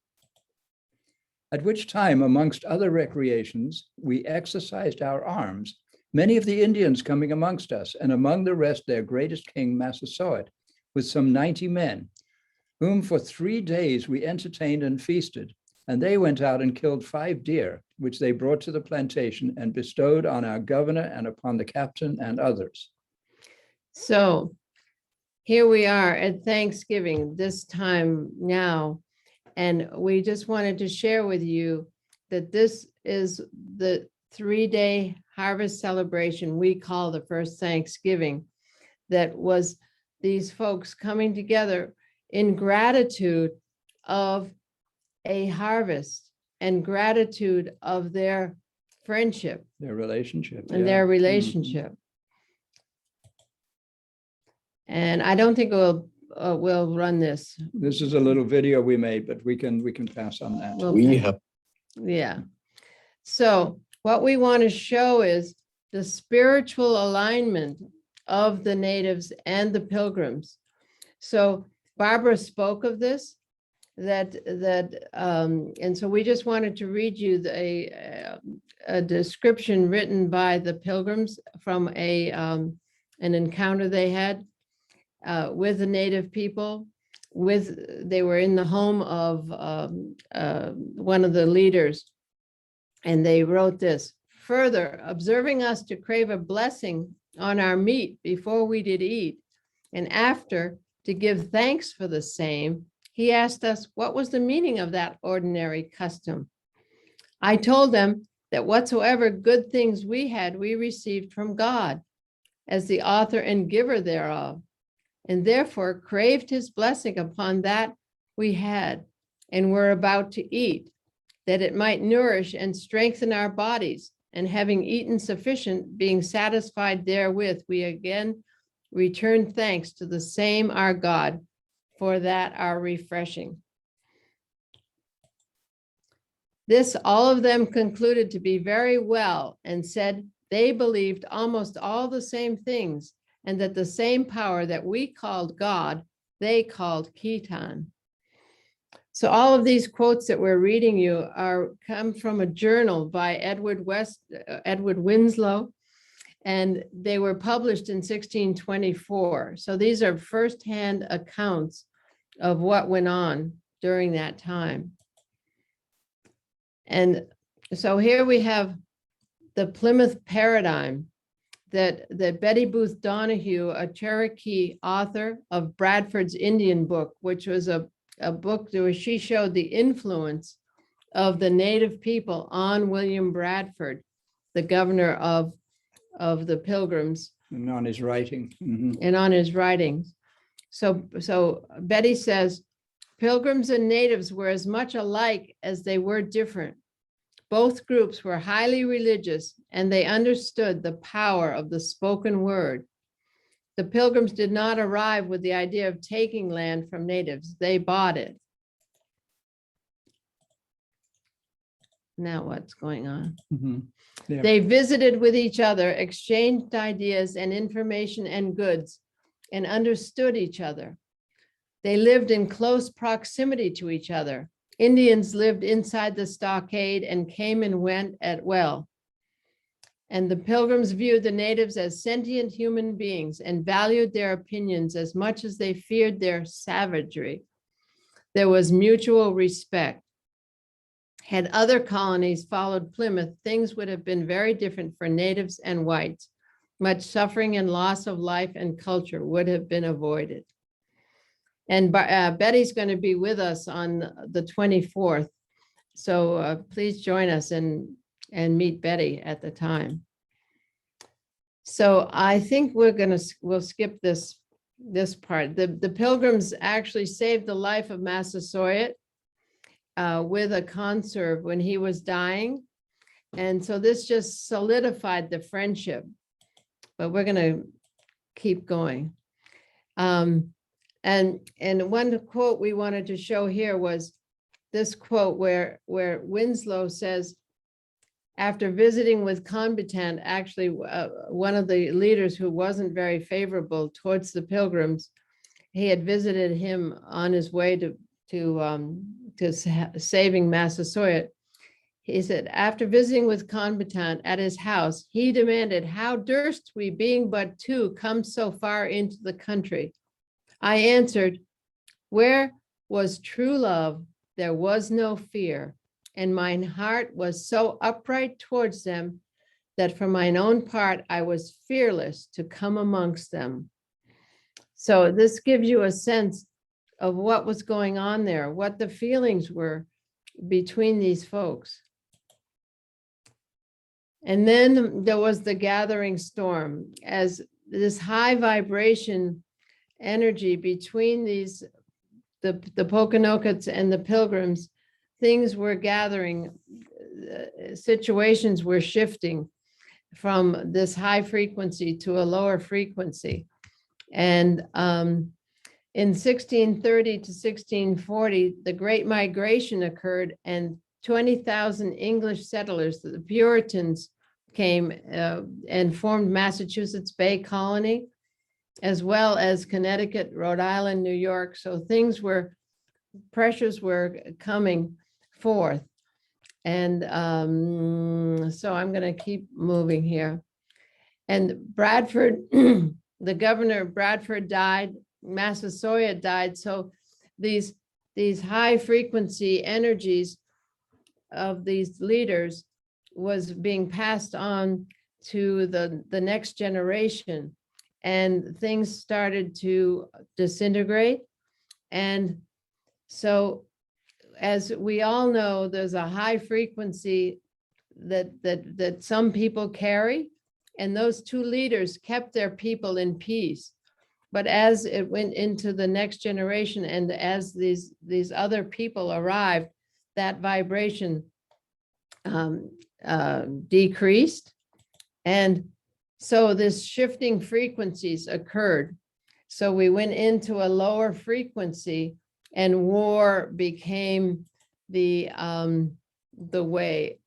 At which time, amongst other recreations, we exercised our arms, many of the Indians coming amongst us, and among the rest their greatest king, Massasoit, with some 90 men, whom for 3 days we entertained and feasted. And they went out and killed 5 deer, which they brought to the plantation and bestowed on our governor and upon the captain and others.
So here we are at Thanksgiving this time now, and we just wanted to share with you that this is the 3-day harvest celebration we call the first Thanksgiving, that was these folks coming together in gratitude of a harvest and gratitude of their friendship
Their relationship.
and
yeah.
their
Mhm.
relationship. And I don't think we'll run this.
This is a little video we made, but we can pass on that.
We'll
We
pay-
have
Yeah. So what we want to show is the spiritual alignment of the natives and the Pilgrims. So Barbara spoke of this, and so we just wanted to read you a description written by the Pilgrims from an encounter they had with the native people. They were in the home of one of the leaders, and they wrote this: "Further, observing us to crave a blessing on our meat before we did eat, and after to give thanks for the same, he asked us what was the meaning of that ordinary custom. I told them that whatsoever good things we had, we received from God as the author and giver thereof, and therefore craved his blessing upon that we had and were about to eat, that it might nourish and strengthen our bodies. And having eaten sufficient, being satisfied therewith, we again return thanks to the same our God for that our refreshing." This all of them concluded to be very well, and said they believed almost all the same things, and that the same power that we called God, they called Khitan. So all of these quotes that we're reading you come from a journal by Edward Winslow, and they were published in 1624. So these are firsthand accounts of what went on during that time. And so here we have the Plymouth paradigm that Betty Booth Donahue, a Cherokee author of Bradford's Indian Book, which was a book where she showed the influence of the native people on William Bradford, the governor of the Pilgrims,
And on his writing. Mhm.
and on his writings. So Betty says, Pilgrims and natives were as much alike as they were different. Both groups were highly religious, and they understood the power of the spoken word. The Pilgrims did not arrive with the idea of taking land from natives. They bought it. Now what's going on?
Mhm. Yeah.
They visited with each other, exchanged ideas and information and goods, and understood each other. They lived in close proximity to each other. Indians lived inside the stockade and came and went at will. And the Pilgrims viewed the natives as sentient human beings and valued their opinions as much as they feared their savagery. There was mutual respect. Had other colonies followed Plymouth, things would have been very different for natives and whites. Much suffering and loss of life and culture would have been avoided. And Betty's going to be with us on the 24th. So please join us and meet Betty at the time. So I think we'll skip this part. The Pilgrims actually saved the life of Massasoit with a conserve when he was dying. And so this just solidified the friendship, but we're going to keep going. And one quote we wanted to show here was this quote where Winslow says, after visiting with Combatant, actually one of the leaders who wasn't very favorable towards the Pilgrims, he had visited him on his way to saving Massasoit. He said, after visiting with Combatant at his house, he demanded, how durst we, being but two, come so far into the country? I answered, where was true love, there was no fear, and mine heart was so upright towards them that for mine own part I was fearless to come amongst them. So this gives you a sense of what was going on there, what the feelings were between these folks. And then there was the gathering storm, as this high vibration energy between these, the Pokanockets and the Pilgrims, things were gathering, situations were shifting from this high frequency to a lower frequency. And in 1630 to 1640, the Great Migration occurred, and 20,000 English settlers, the Puritans, came and formed Massachusetts Bay Colony, as well as Connecticut, Rhode Island, New York. So pressures were coming forth. And so I'm going to keep moving here. And Bradford, the governor of Bradford died, Massasoit died. So these high frequency energies of these leaders was being passed on to the next generation, and things started to disintegrate. And so, as we all know, there's a high frequency that some people carry, and those two leaders kept their people in peace. But as it went into the next generation, and as these other people arrived, that vibration decreased. And so this shifting frequencies occurred. So we went into a lower frequency, and war became the way.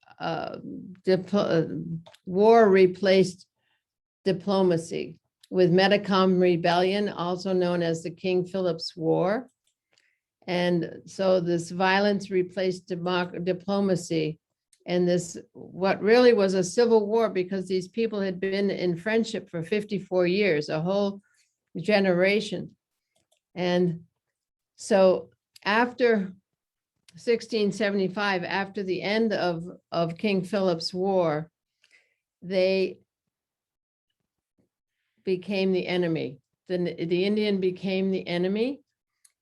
War replaced diplomacy with Metacom Rebellion, also known as the King Philip's War. And so this violence replaced diplomacy, and this, what really was a civil war, because these people had been in friendship for 54 years, a whole generation. And so after 1675, after the end of King Philip's War, they became the enemy. The Indian became the enemy.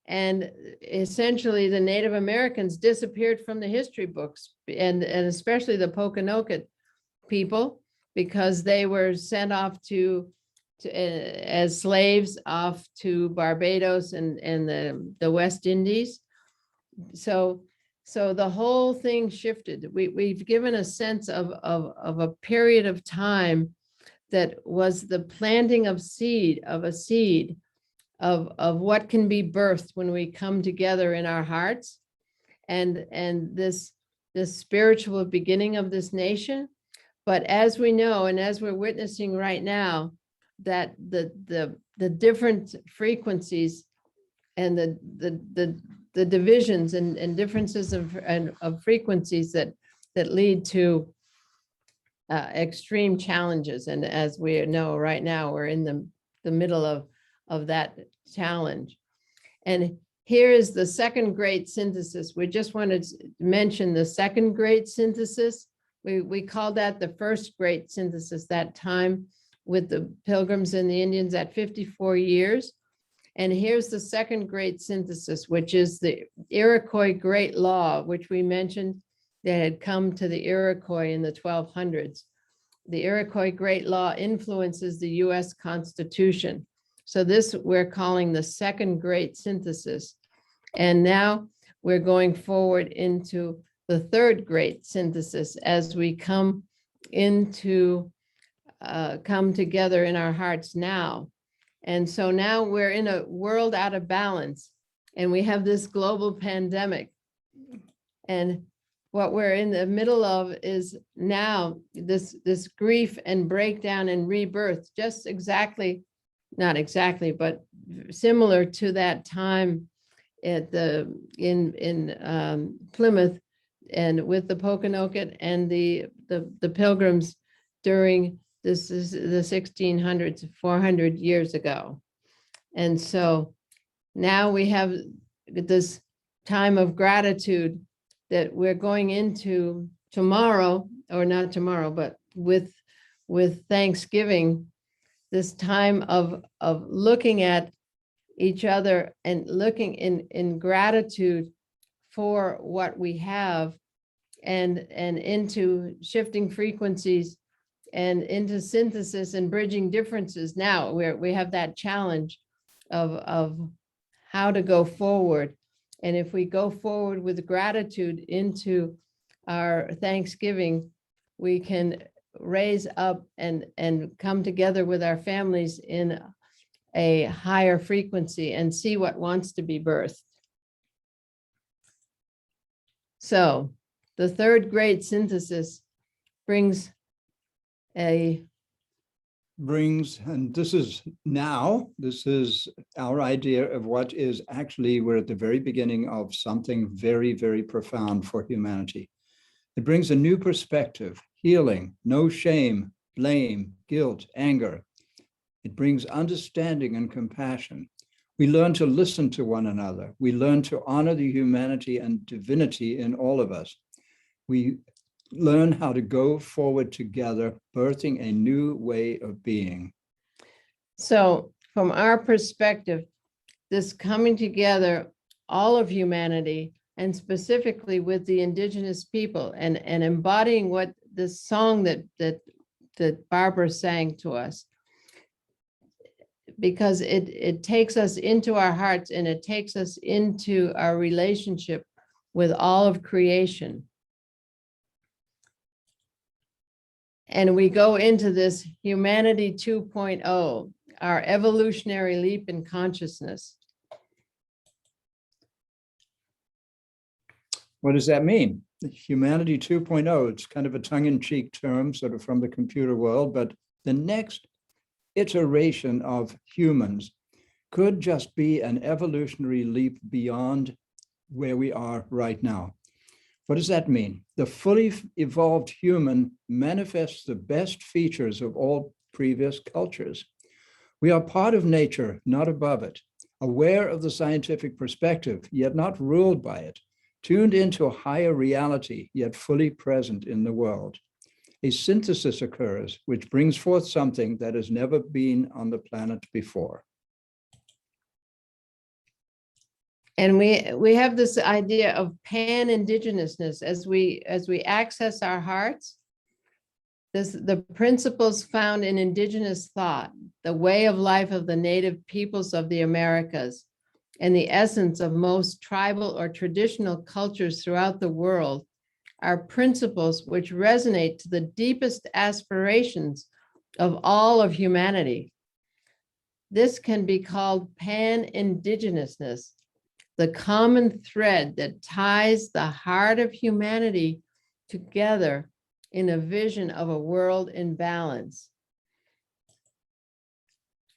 And essentially the Native Americans disappeared from the history books, and especially the Pokanoket people, because they were sent off as slaves off to Barbados and the West Indies. So the whole thing shifted. We've given a sense of a period of time that was the planting of a seed of what can be birthed when we come together in our hearts, and this spiritual beginning of this nation. But as we know, and as we're witnessing right now, that the different frequencies and the divisions and differences of frequencies that lead to extreme challenges. And as we know right now, we're in the middle of that challenge. And here is the second great synthesis. We just wanted to mention the second great synthesis. We called that the first great synthesis that time with the Pilgrims and the Indians at 54 years. And here's the second great synthesis, which is the Iroquois Great Law, which we mentioned that had come to the Iroquois in the 1200s. The Iroquois Great Law influences the US Constitution. So this we're calling the second great synthesis. And now we're going forward into the third great synthesis as we come together in our hearts now. And so now we're in a world out of balance, and we have this global pandemic. And what we're in the middle of is now this grief and breakdown and rebirth, just not exactly, but similar to that time at in Plymouth and with the Pokanoket and the Pilgrims during this is the 1600s, 400 years ago. And so now we have this time of gratitude that we're going into tomorrow, or not tomorrow, but with Thanksgiving, this time of looking at each other and looking in gratitude for what we have and into shifting frequencies and into synthesis and bridging differences. Now we have that challenge of how to go forward. And if we go forward with gratitude into our Thanksgiving, we can raise up and come together with our families in a higher frequency and see what wants to be birthed. So the third great synthesis brings, and
this is our idea of what is actually, we're at the very beginning of something very, very profound for humanity. It brings a new perspective, healing, no shame, blame, guilt, anger. It brings understanding and compassion. We learn to listen to one another. We learn to honor the humanity and divinity in all of us. We learn how to go forward together, birthing a new way of being.
So from our perspective, this coming together, all of humanity, and specifically with the Indigenous people, and embodying what this song that Barbara sang to us, because it takes us into our hearts and it takes us into our relationship with all of creation. And we go into this humanity 2.0, our evolutionary leap in consciousness.
What does that mean? Humanity 2.0, it's kind of a tongue-in-cheek term, sort of from the computer world, but the next iteration of humans could just be an evolutionary leap beyond where we are right now. What does that mean? The fully evolved human manifests the best features of all previous cultures. We are part of nature, not above it, aware of the scientific perspective, yet not ruled by it, tuned into a higher reality, yet fully present in the world. A synthesis occurs, which brings forth something that has never been on the planet before.
And we have this idea of pan-indigenousness as we access our hearts. The principles found in indigenous thought, the way of life of the native peoples of the Americas, and the essence of most tribal or traditional cultures throughout the world are principles which resonate to the deepest aspirations of all of humanity. This can be called pan-indigenousness, the common thread that ties the heart of humanity together in a vision of a world in balance.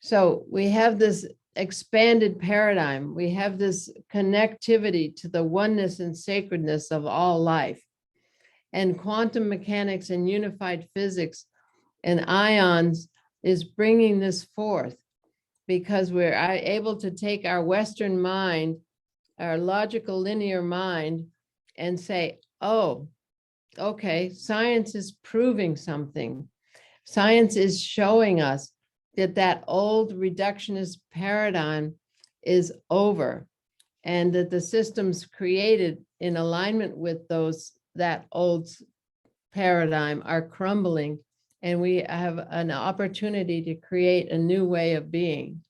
So we have this expanded paradigm. We have this connectivity to the oneness and sacredness of all life. And quantum mechanics and unified physics and ions is bringing this forth because we're able to take our Western mind, our logical linear mind, and say, oh, okay, science is proving something. Science is showing us that that old reductionist paradigm is over and that the systems created in alignment with that old paradigm are crumbling, and we have an opportunity to create a new way of being.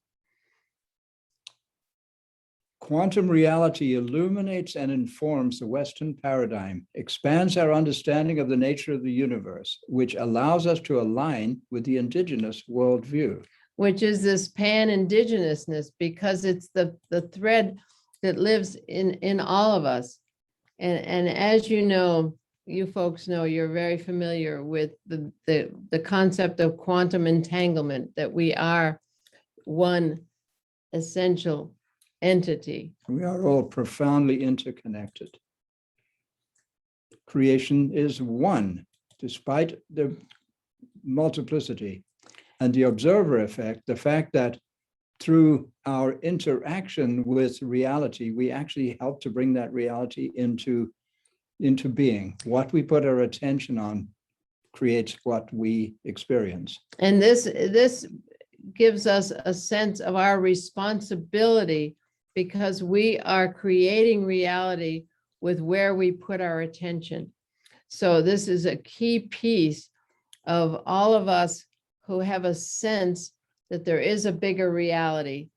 Quantum reality illuminates and informs the Western paradigm, expands our understanding of the nature of the universe, which allows us to align with the indigenous worldview.
Which is this pan-indigenousness, because it's the thread that lives in all of us. And as you know, you folks know, you're very familiar with the concept of quantum entanglement, that we are one essential entity.
We are all profoundly interconnected. Creation is one, despite the multiplicity. And the observer effect, the fact that through our interaction with reality, we actually help to bring that reality into being. What we put our attention on creates what we experience.
And this gives us a sense of our responsibility, because we are creating reality with where we put our attention. So this is a key piece of all of us who have a sense that there is a bigger reality,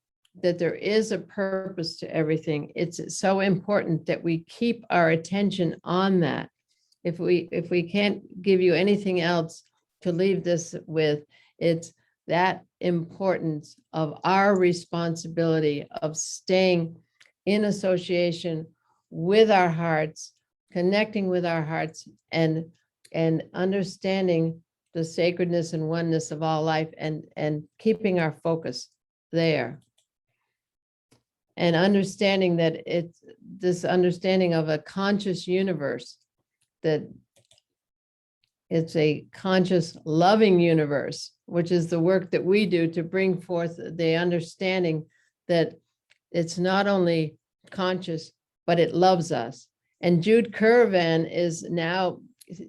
that there is a purpose to everything. It's so important that we keep our attention on that. If we can't give you anything else to leave this with, it's that importance of our responsibility of staying in association with our hearts, connecting with our hearts, and understanding the sacredness and oneness of all life, and keeping our focus there. And understanding that it's this understanding of a conscious universe, that it's a conscious, loving universe, which is the work that we do to bring forth the understanding that it's not only conscious, but it loves us. And Jude Currivan is now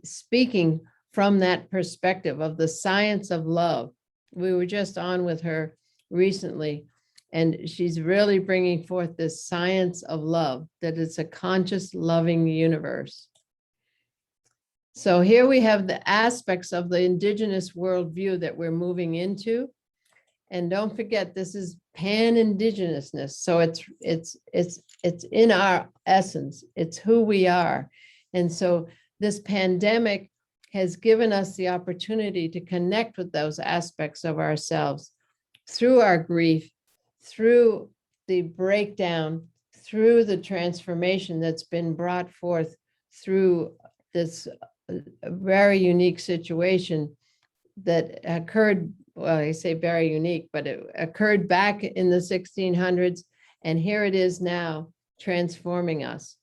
speaking from that perspective of the science of love. We were just on with her recently, and she's really bringing forth this science of love, that it's a conscious, loving universe. So here we have the aspects of the indigenous worldview that we're moving into. And don't forget, this is pan-indigenousness. So it's in our essence, it's who we are. And so this pandemic has given us the opportunity to connect with those aspects of ourselves through our grief, through the breakdown, through the transformation that's been brought forth through this very unique situation that occurred, well, I say very unique, but it occurred back in the 1600s, and here it is now transforming us.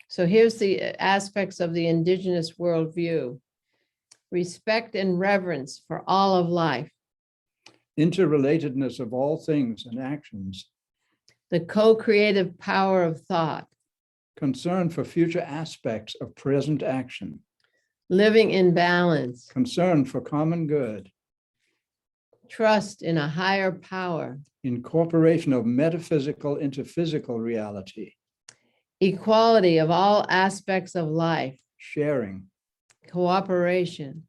So here's the aspects of the indigenous worldview: respect and reverence for all of life,
Interrelatedness of all things and actions,
the co-creative power of thought,
concern for future aspects of present action,
living in balance,
concern for common good,
trust in a higher power,
incorporation of metaphysical into physical reality,
equality of all aspects of life,
sharing,
cooperation.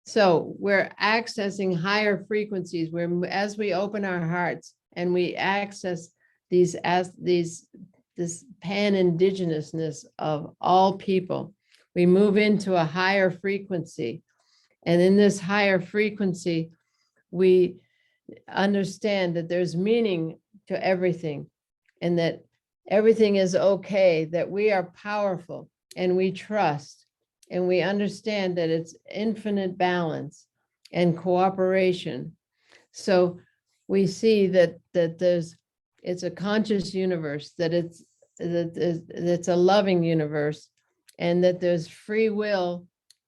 So we're accessing higher frequencies where, as we open our hearts and we access this pan-indigenousness of all people, we move into a higher frequency. And in this higher frequency, we understand that there's meaning to everything, and that everything is okay, that we are powerful, and we trust, and we understand that it's infinite balance and cooperation. So we see that it's a conscious universe, that it's a loving universe, and that there's free will,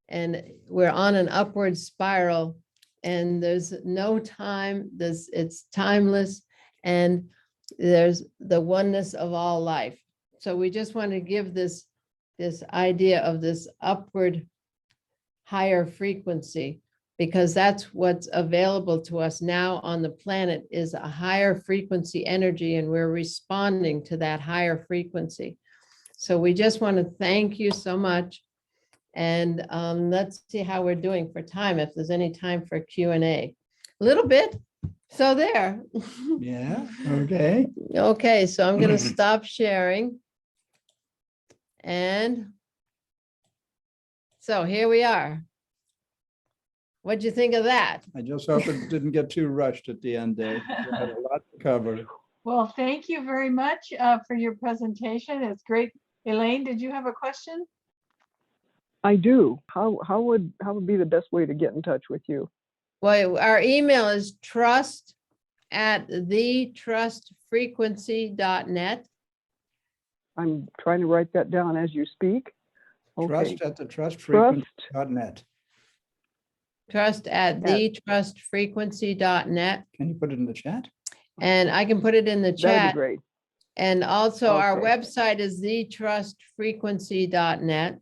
and we're on an upward spiral, and there's no time, it's timeless, and there's the oneness of all life. So we just want to give this idea of this upward higher frequency, because that's what's available to us now on the planet, is a higher frequency energy, and we're responding to that higher frequency. So we just want to thank you so much. And let's see how we're doing for time, if there's any time for Q&A. A little bit. So there.
Yeah, okay.
Okay, so I'm going to stop sharing. And so here we are. What'd you think of that?
I just hope it didn't get too rushed at the end there. We had a lot to cover.
Well, thank you very much for your presentation. It's great. Elaine, did you have a question?
I do. How would be the best way to get in touch with you?
Well, our email is trust@thetrustfrequency.net.
I'm trying to write that down as you speak. Okay.
Trust@thetrustfrequency.net.
Trust@thetrustfrequency.net.
Can you put it in the chat?
And I can put it in the
That'd be
chat.
great.
And also our
Okay.
website is thetrustfrequency.net.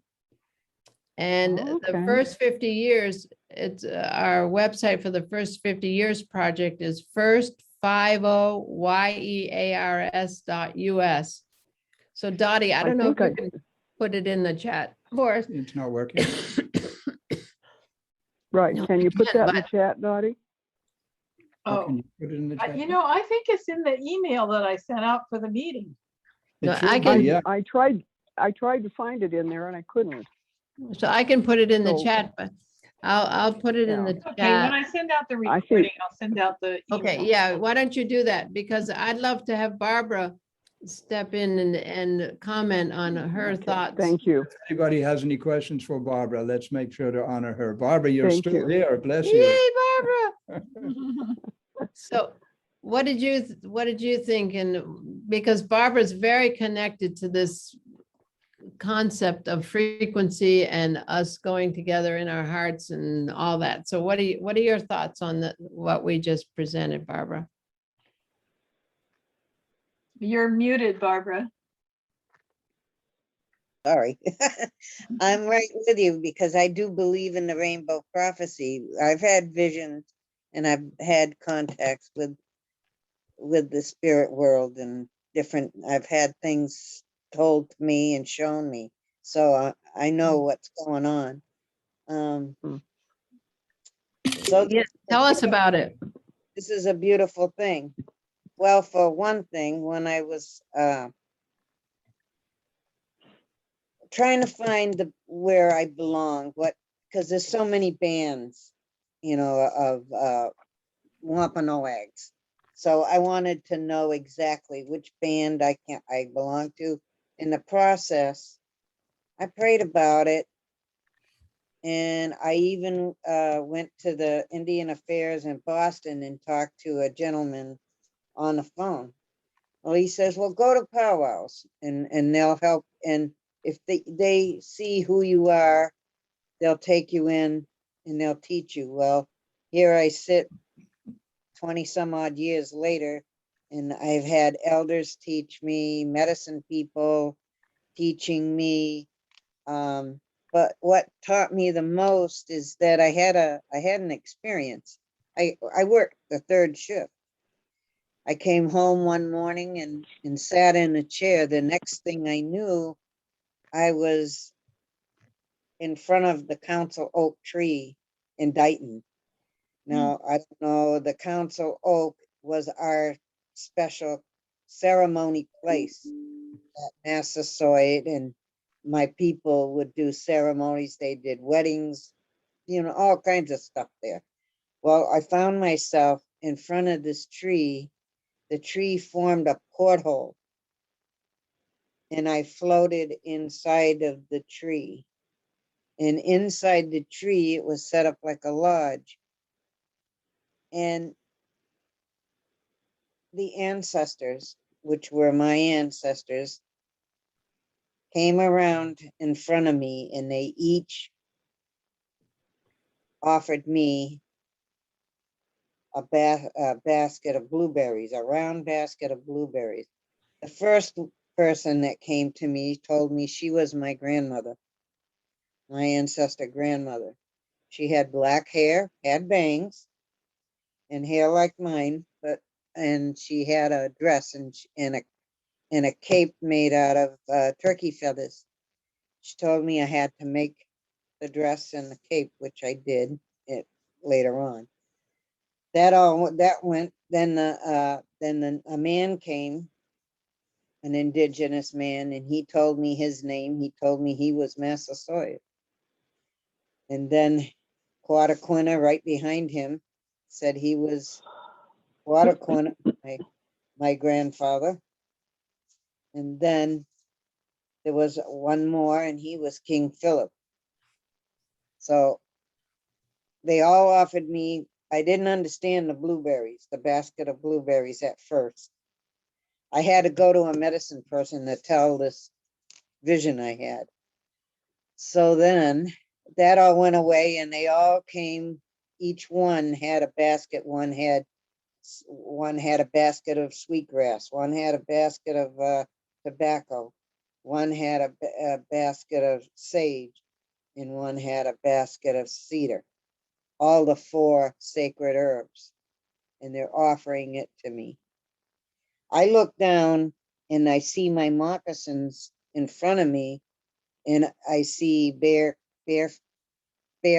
And the
Okay.
first 50 years, it's our website for the first 50 years project is first50years.us. So Dottie, I don't know if you can put it in the chat for us.
It's not working.
Right.
No,
Can
I
you put
can't,
that in the
but-
chat, Dottie?
Or
Oh,
can you put it in the chat?
you know, I think it's in the email that I sent out for the meeting.
It
No,
should
I
be,
can-
yeah.
I tried to find it in there and I couldn't.
So I can put it in the
So-
chat, but I'll put it in
Yeah.
the
Okay, when
chat.
I send out the
I see.
recording, I'll send out the
Okay,
email.
yeah, why don't you do that? Because I'd love to have Barbara step in and comment on her
Okay,
thoughts.
Thank you.
If anybody has any questions for Barbara, let's make sure to honor her. Barbara, you're
Thank
still
you.
here. Bless you.
Yay, Barbara. So what did you think? And because Barbara's very connected to this concept of frequency and us going together in our hearts and all that. So what are your thoughts on what we just presented, Barbara?
You're muted, Barbara.
Sorry. I'm right with you because I do believe in the rainbow prophecy. I've had visions and I've had contacts with the spirit world and I've had things told to me and shown me. So I know what's going on. So
Yeah, tell us about it.
this is a beautiful thing. Well, for one thing, when I was trying to find where I belong, because there's so many bands, of Wampanoags. So I wanted to know exactly which band I belong to. In the process, I prayed about it. And I even went to the Indian Affairs in Boston and talked to a gentleman on the phone. Well, he says, well, go to powwows and they'll help. And if they see who you are, they'll take you in and they'll teach you. Well, here I sit 20 some odd years later, and I've had elders teach me, medicine people teaching me. But what taught me the most is that I had an experience. I worked the third shift. I came home one morning and sat in a chair. The next thing I knew, I was in front of the council oak tree in Dighton. Now, I don't know, the council oak was our special ceremony place at Massasoit, and my people would do ceremonies. They did weddings, all kinds of stuff there. Well, I found myself in front of this tree. The tree formed a porthole, and I floated inside of the tree. And inside the tree, it was set up like a lodge. And the ancestors, which were my ancestors, came around in front of me and they each offered me a basket of blueberries, a round basket of blueberries. The first person that came to me told me she was my grandmother, my ancestor grandmother. She had black hair, had bangs, and hair like mine, and she had a dress and a cape made out of turkey feathers. She told me I had to make the dress and the cape, which I did it later on. That went. Then a man came, an indigenous man, and he told me his name. He told me he was Massasoit. And then Quataquina, right behind him, said he was Quataquina, my grandfather. And then there was one more, and he was King Philip. So they all offered me, I didn't understand the blueberries, the basket of blueberries at first. I had to go to a medicine person to tell this vision I had. So then that all went away and they all came, each one had a basket. One had a basket of sweetgrass, one had a basket of tobacco, one had a basket of sage, and one had a basket of cedar, all the 4 sacred herbs, and they're offering it to me. I look down and I see my moccasins in front of me, and I see bare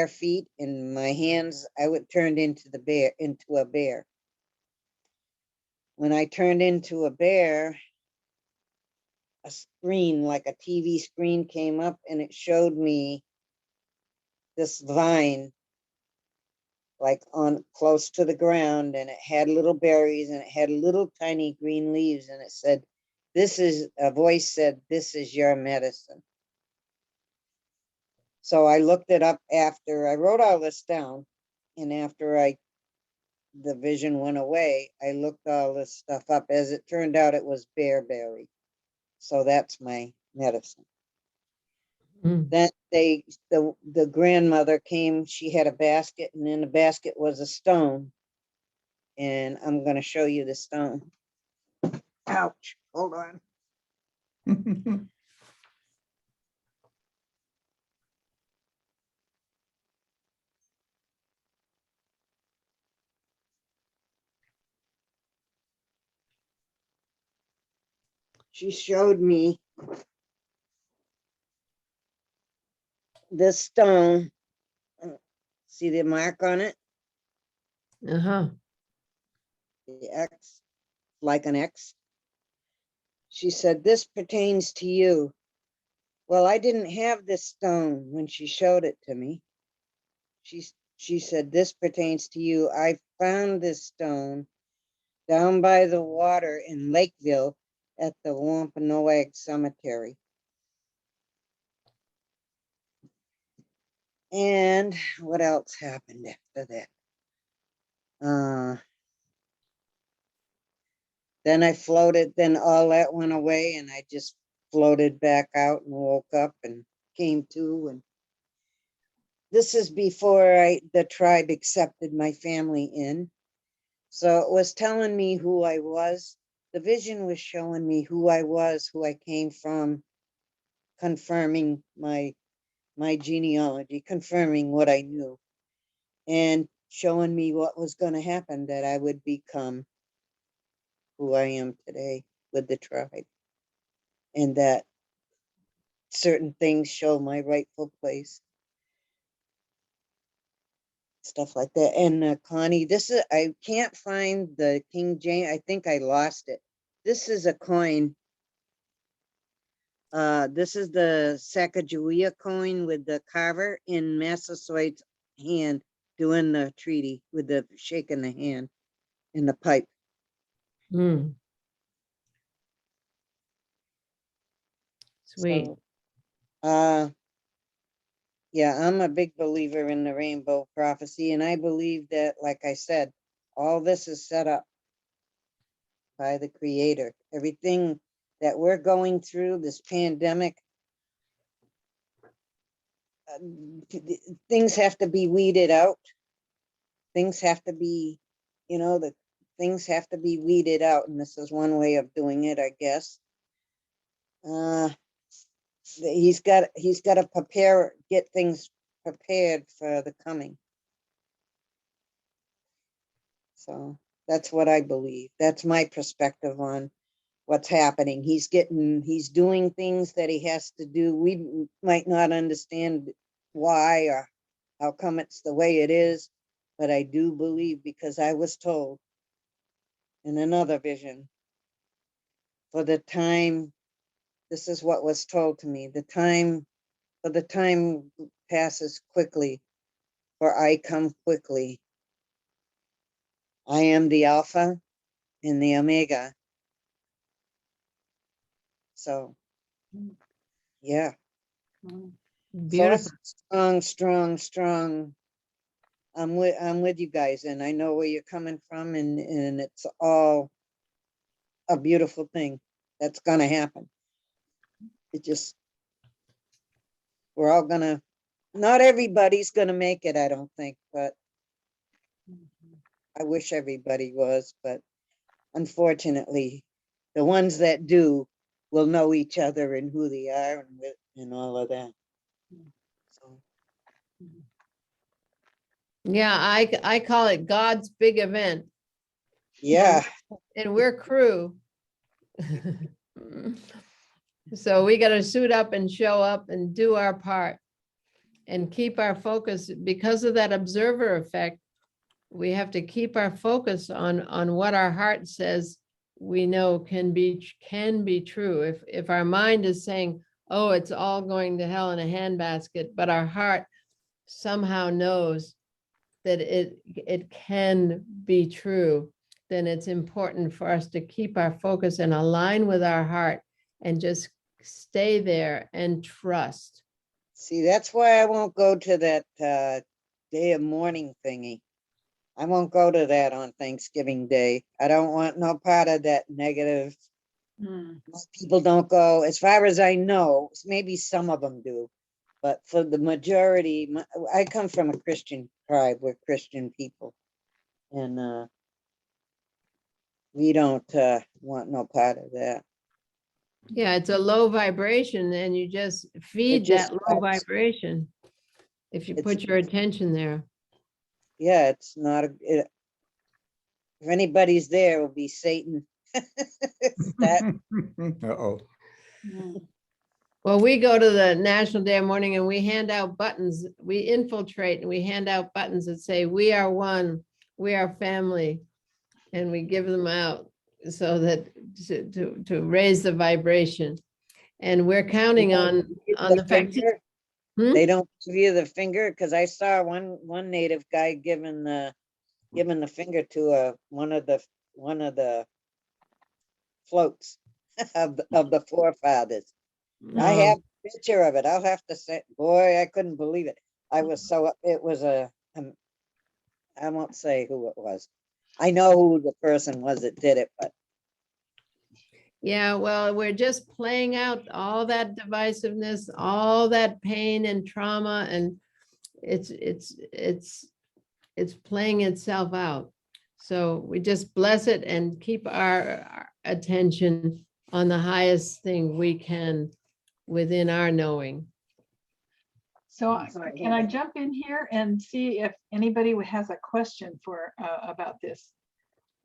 feet, and my hands, I would turned into a bear. When I turned into a bear, a screen, like a TV screen, came up and it showed me this vine, like on close to the ground, and it had little berries and it had little tiny green leaves, and it said, a voice said, "This is your medicine." So I looked it up after I wrote all this down, and after the vision went away, I looked all this stuff up. As it turned out, it was bearberry. So that's my medicine.
Mm.
Then the grandmother came, she had a basket, and in the basket was a stone. And I'm going to show you the stone. Ouch, hold on. She showed me this stone. See the mark on it?
Uh-huh.
The X, like an X. She said, "This pertains to you." Well, I didn't have this stone when she showed it to me. She said, "This pertains to you. I found this stone down by the water in Lakeville at the Wampanoag Cemetery." And what else happened after that? Then I floated, then all that went away, and I just floated back out and woke up and came to. And this is before the tribe accepted my family in. So it was telling me who I was. The vision was showing me who I was, who I came from, confirming my genealogy, confirming what I knew, and showing me what was going to happen, that I would become who I am today with the tribe, and that certain things show my rightful place, stuff like that. And Connie, I can't find the King James. I think I lost it. This is a coin. This is the Sacagawea coin with the carver in Massasoit's hand doing the treaty with the shaking the hand in the pipe.
Mm. Sweet.
So, yeah, I'm a big believer in the rainbow prophecy, and I believe that, like I said, all this is set up by the Creator. Everything that we're going through, this pandemic, things have to be weeded out. Things have to be, the things have to be weeded out, and this is one way of doing it, I guess. He's got to get things prepared for the coming. So that's what I believe. That's my perspective on what's happening. He's doing things that he has to do. We might not understand why or how come it's the way it is, but I do believe, because I was told in another vision, for the time, this is what was told to me, the time passes quickly, for I come quickly. I am the Alpha and the Omega. So, yeah.
Beautiful.
So strong. I'm with you guys, and I know where you're coming from, and it's all a beautiful thing that's gonna happen. It just, we're all gonna, not everybody's gonna make it, I don't think, but I wish everybody was, but unfortunately, the ones that do will know each other and who they are and all of that. So,
Yeah, I call it God's big event,
yeah,
and we're crew. So we got to suit up and show up and do our part and keep our focus. Because of that observer effect, we have to keep our focus on what our heart says we know can be true. If our mind is saying, oh, it's all going to hell in a handbasket, but our heart somehow knows that it can be true, then it's important for us to keep our focus and align with our heart and just stay there and trust.
see, that's why I won't go to that day of mourning thingy. I won't go to that on Thanksgiving Day. I don't want no part of that negative. Most people don't go, as far as I know, maybe some of them do, but for the majority, I come from a Christian tribe. We're Christian people, and we don't want no part of that.
Yeah, it's a low vibration, and you just feed
just
that low
helps.
vibration if you
It's-
put your attention there.
Yeah, it's not if anybody's there, it'll be Satan. That
Uh-oh.
Well, we go to the National Day of Mourning and we hand out buttons. We infiltrate and we hand out buttons that say, we are one, we are family. And we give them out so that to raise the vibration. And we're counting on the fact that
finger.
Hmm?
They don't give you the finger, because I saw one native guy giving the finger to one of the floats of the forefathers. I have a picture of it. I'll have to say, boy, I couldn't believe it. It was I won't say who it was. I know who the person was that did it, but
Yeah, well, we're just playing out all that divisiveness, all that pain and trauma, and it's playing itself out. So we just bless it and keep our attention on the highest thing we can within our knowing.
So can I jump in here and see if anybody has a question for about this?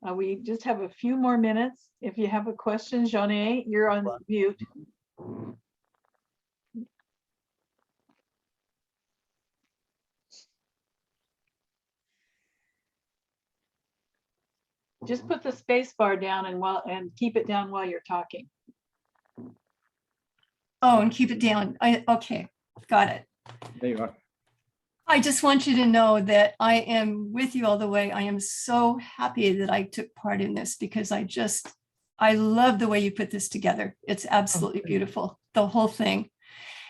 We just have a few more minutes. If you have a question, Jeanne, you're on mute. Just put the space bar down and keep it down while you're talking.
Oh, and keep it down. Okay, got it.
There you are.
I just want you to know that I am with you all the way. I am so happy that I took part in this, because I love the way you put this together. It's absolutely beautiful, the whole thing.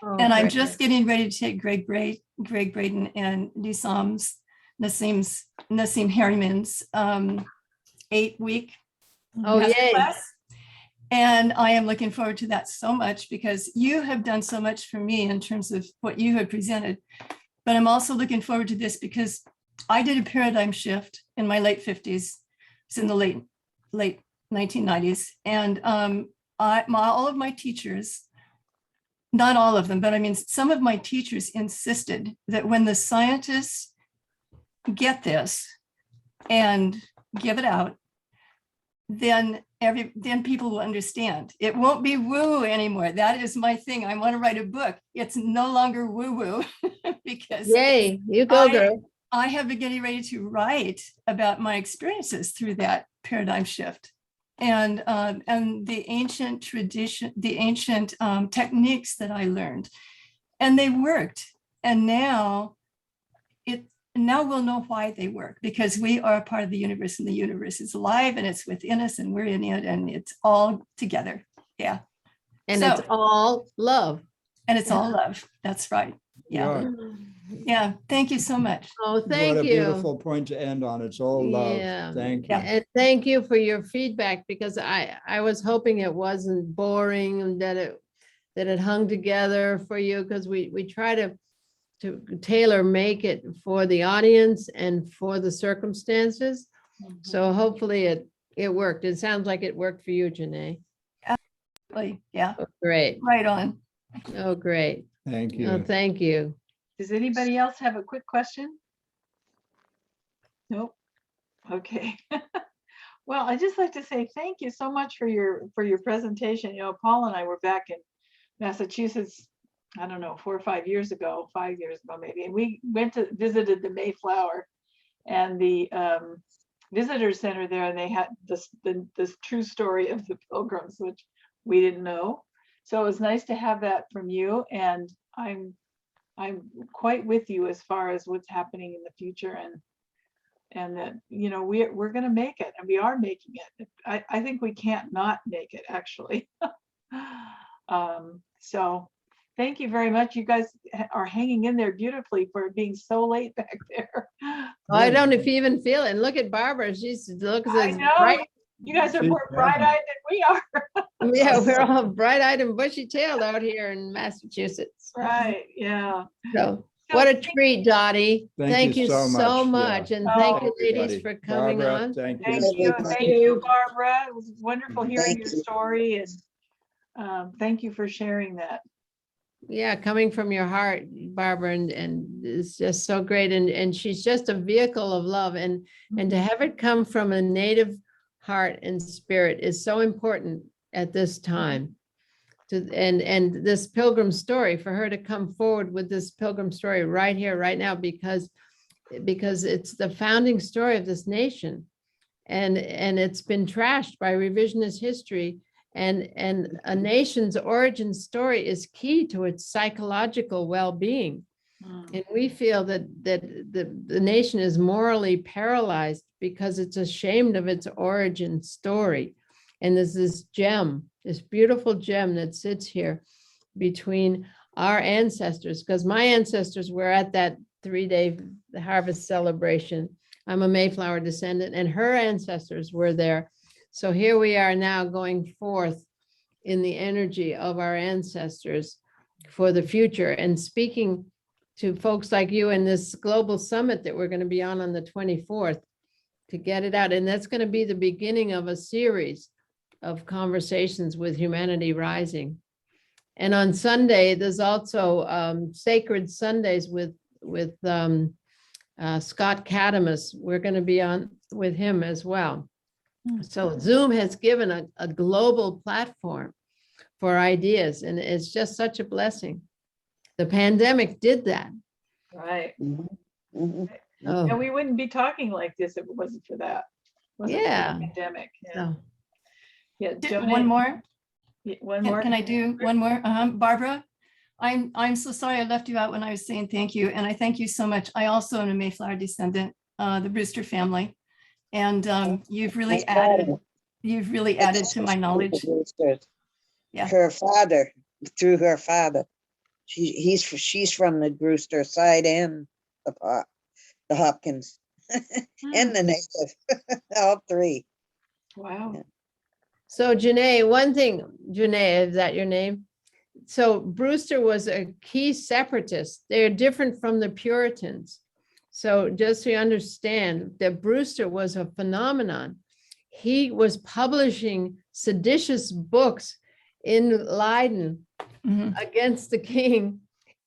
And I'm just getting ready to take Greg Braden and Nassim Harriman's 8-week
Oh, yay.
class. And I am looking forward to that so much because you have done so much for me in terms of what you have presented. But I'm also looking forward to this because I did a paradigm shift in my late 50s. It's in the late 1990s. And all of my teachers, not all of them, but I mean, some of my teachers insisted that when the scientists get this and give it out, then people will understand. It won't be woo anymore. That is my thing. I want to write a book. It's no longer woo because
Yay, you go, girl.
I have been getting ready to write about my experiences through that paradigm shift and the ancient tradition, the ancient techniques that I learned, and they worked. And now we'll know why they work, because we are a part of the universe and the universe is alive and it's within us and we're in it and it's all together. Yeah.
And it's all love.
And it's all love. That's right. Yeah. Yeah. Thank you so much.
Oh, thank
What a
you.
beautiful point to end on. It's all love.
Yeah.
Thank you.
And thank you for your feedback, because I was hoping it wasn't boring and that it hung together for you, because we try to tailor make it for the audience and for the circumstances. So hopefully it worked. It sounds like it worked for you, Janae.
Absolutely. Yeah.
Oh, great.
Right on.
Oh, great.
Thank you.
Oh, thank you.
Does anybody else have a quick question? Nope. Okay. Well, I'd just like to say thank you so much for your presentation. You know, Paul and I were back in Massachusetts, I don't know, 4 or 5 years ago, 5 years ago maybe, and we visited the Mayflower and the visitor center there, and they had this true story of the Pilgrims, which we didn't know. So it was nice to have that from you, and I'm quite with you as far as what's happening in the future, and that, you know, we're going to make it, and we are making it. I think we can't not make it, actually. So thank you very much. You guys are hanging in there beautifully for being so late back there.
I don't know if you even feel it. And look at Barbara. She's looks
I
as
know,
bright.
you guys are
She's
more bright-eyed than we are.
Yeah, we're all bright-eyed and bushy-tailed out here in Massachusetts.
Right, yeah.
So what a treat, Dottie.
Thank you so
so
much.
much. And
Oh,
thank you, ladies,
Everybody.
for coming
Barbara,
on.
thank
Thank
you.
you,
Thank
thank you, Barbara. It was wonderful hearing
Thank
your
you.
story, and thank you for sharing that.
Yeah, coming from your heart, Barbara, and it's just so great. And she's just a vehicle of love. And to have it come from a native heart and spirit is so important at this time. And this Pilgrim story, for her to come forward with this Pilgrim story right here, right now, because it's the founding story of this nation. And it's been trashed by revisionist history. And a nation's origin story is key to its psychological well-being. And we feel that the nation is morally paralyzed because it's ashamed of its origin story. And there's this gem, this beautiful gem that sits here between our ancestors, because my ancestors were at that 3-day harvest celebration. I'm a Mayflower descendant, and her ancestors were there. So here we are now going forth in the energy of our ancestors for the future, and speaking to folks like you in this global summit that we're going to be on the 24th to get it out. And that's going to be the beginning of a series of conversations with Humanity Rising. And on Sunday, there's also Sacred Sundays with Scott Cadamus. We're going to be on with him as well. So Zoom has given a global platform for ideas, and it's just such a blessing. The pandemic did that.
Right.
Mhm, mhm.
Oh,
And we wouldn't be talking like this if it wasn't for that. Wasn't for the
Yeah.
Pandemic. Yeah.
so
Yeah.
One more.
One more.
Can I do one more? Barbara, I'm so sorry I left you out when I was saying thank you. And I thank you so much. I also am a Mayflower descendant, the Brewster family. And you've really added to my knowledge. Yeah.
Her father, through her father, she's from the Brewster side and the Hopkins and the native, all three.
Wow.
So Janae, one thing, Janae, is that your name? So Brewster was a key separatist. They're different from the Puritans. So just so you understand that Brewster was a phenomenon. He was publishing seditious books in Leiden
Mhm.
against the king.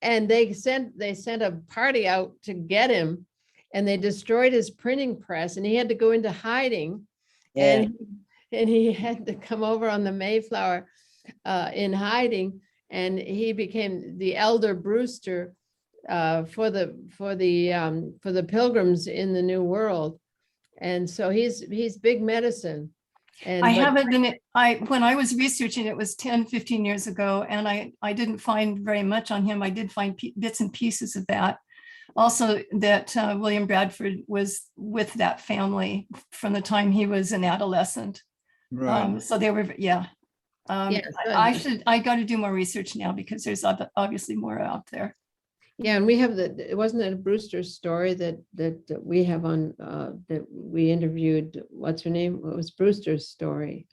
And they sent a party out to get him, and they destroyed his printing press, and he had to go into hiding.
Yeah.
And he had to come over on the Mayflower in hiding, and he became the elder Brewster for the Pilgrims in the New World. And so he's big medicine. And
I
but-
haven't been, when I was researching, it was 10, 15 years ago, and I didn't find very much on him. I did find bits and pieces of that. Also that William Bradford was with that family from the time he was an adolescent.
Right.
So they were, yeah.
Yes,
I got to do more research now because there's obviously more out there.
Yeah, and we have wasn't it a Brewster story that we have on that we interviewed, what's her name? What was Brewster's story?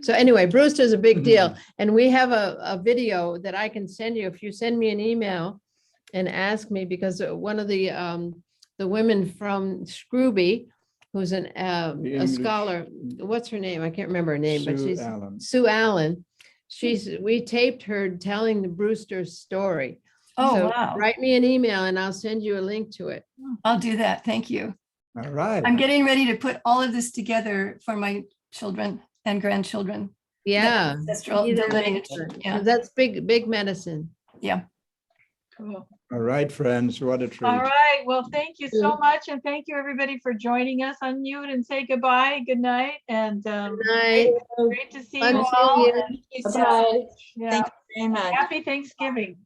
So anyway, Brewster's a big deal. And we have a video that I can send you if you send me an email and ask me, because one of the women from Scruby, who's a
English-
scholar, what's her name? I can't remember her name, but
Sue
she's
Allen.
Sue Allen. We taped her telling the Brewster story.
Oh,
So
wow.
write me an email and I'll send you a link to it.
I'll do that. Thank you.
All right.
I'm getting ready to put all of this together for my children and grandchildren.
Yeah.
Ancestral,
Either
the lineage,
makes sense, 'cause
yeah.
that's big medicine.
Yeah.
Cool.
All right, friends, what a treat.
All right. Well, thank you so much. And thank you everybody for joining us. Unmute and say goodbye. Good night. And
Good night.
great to see
Fun
you
seeing
all.
you.
And,
Bye-bye.
yeah,
Thank you very much.
happy Thanksgiving.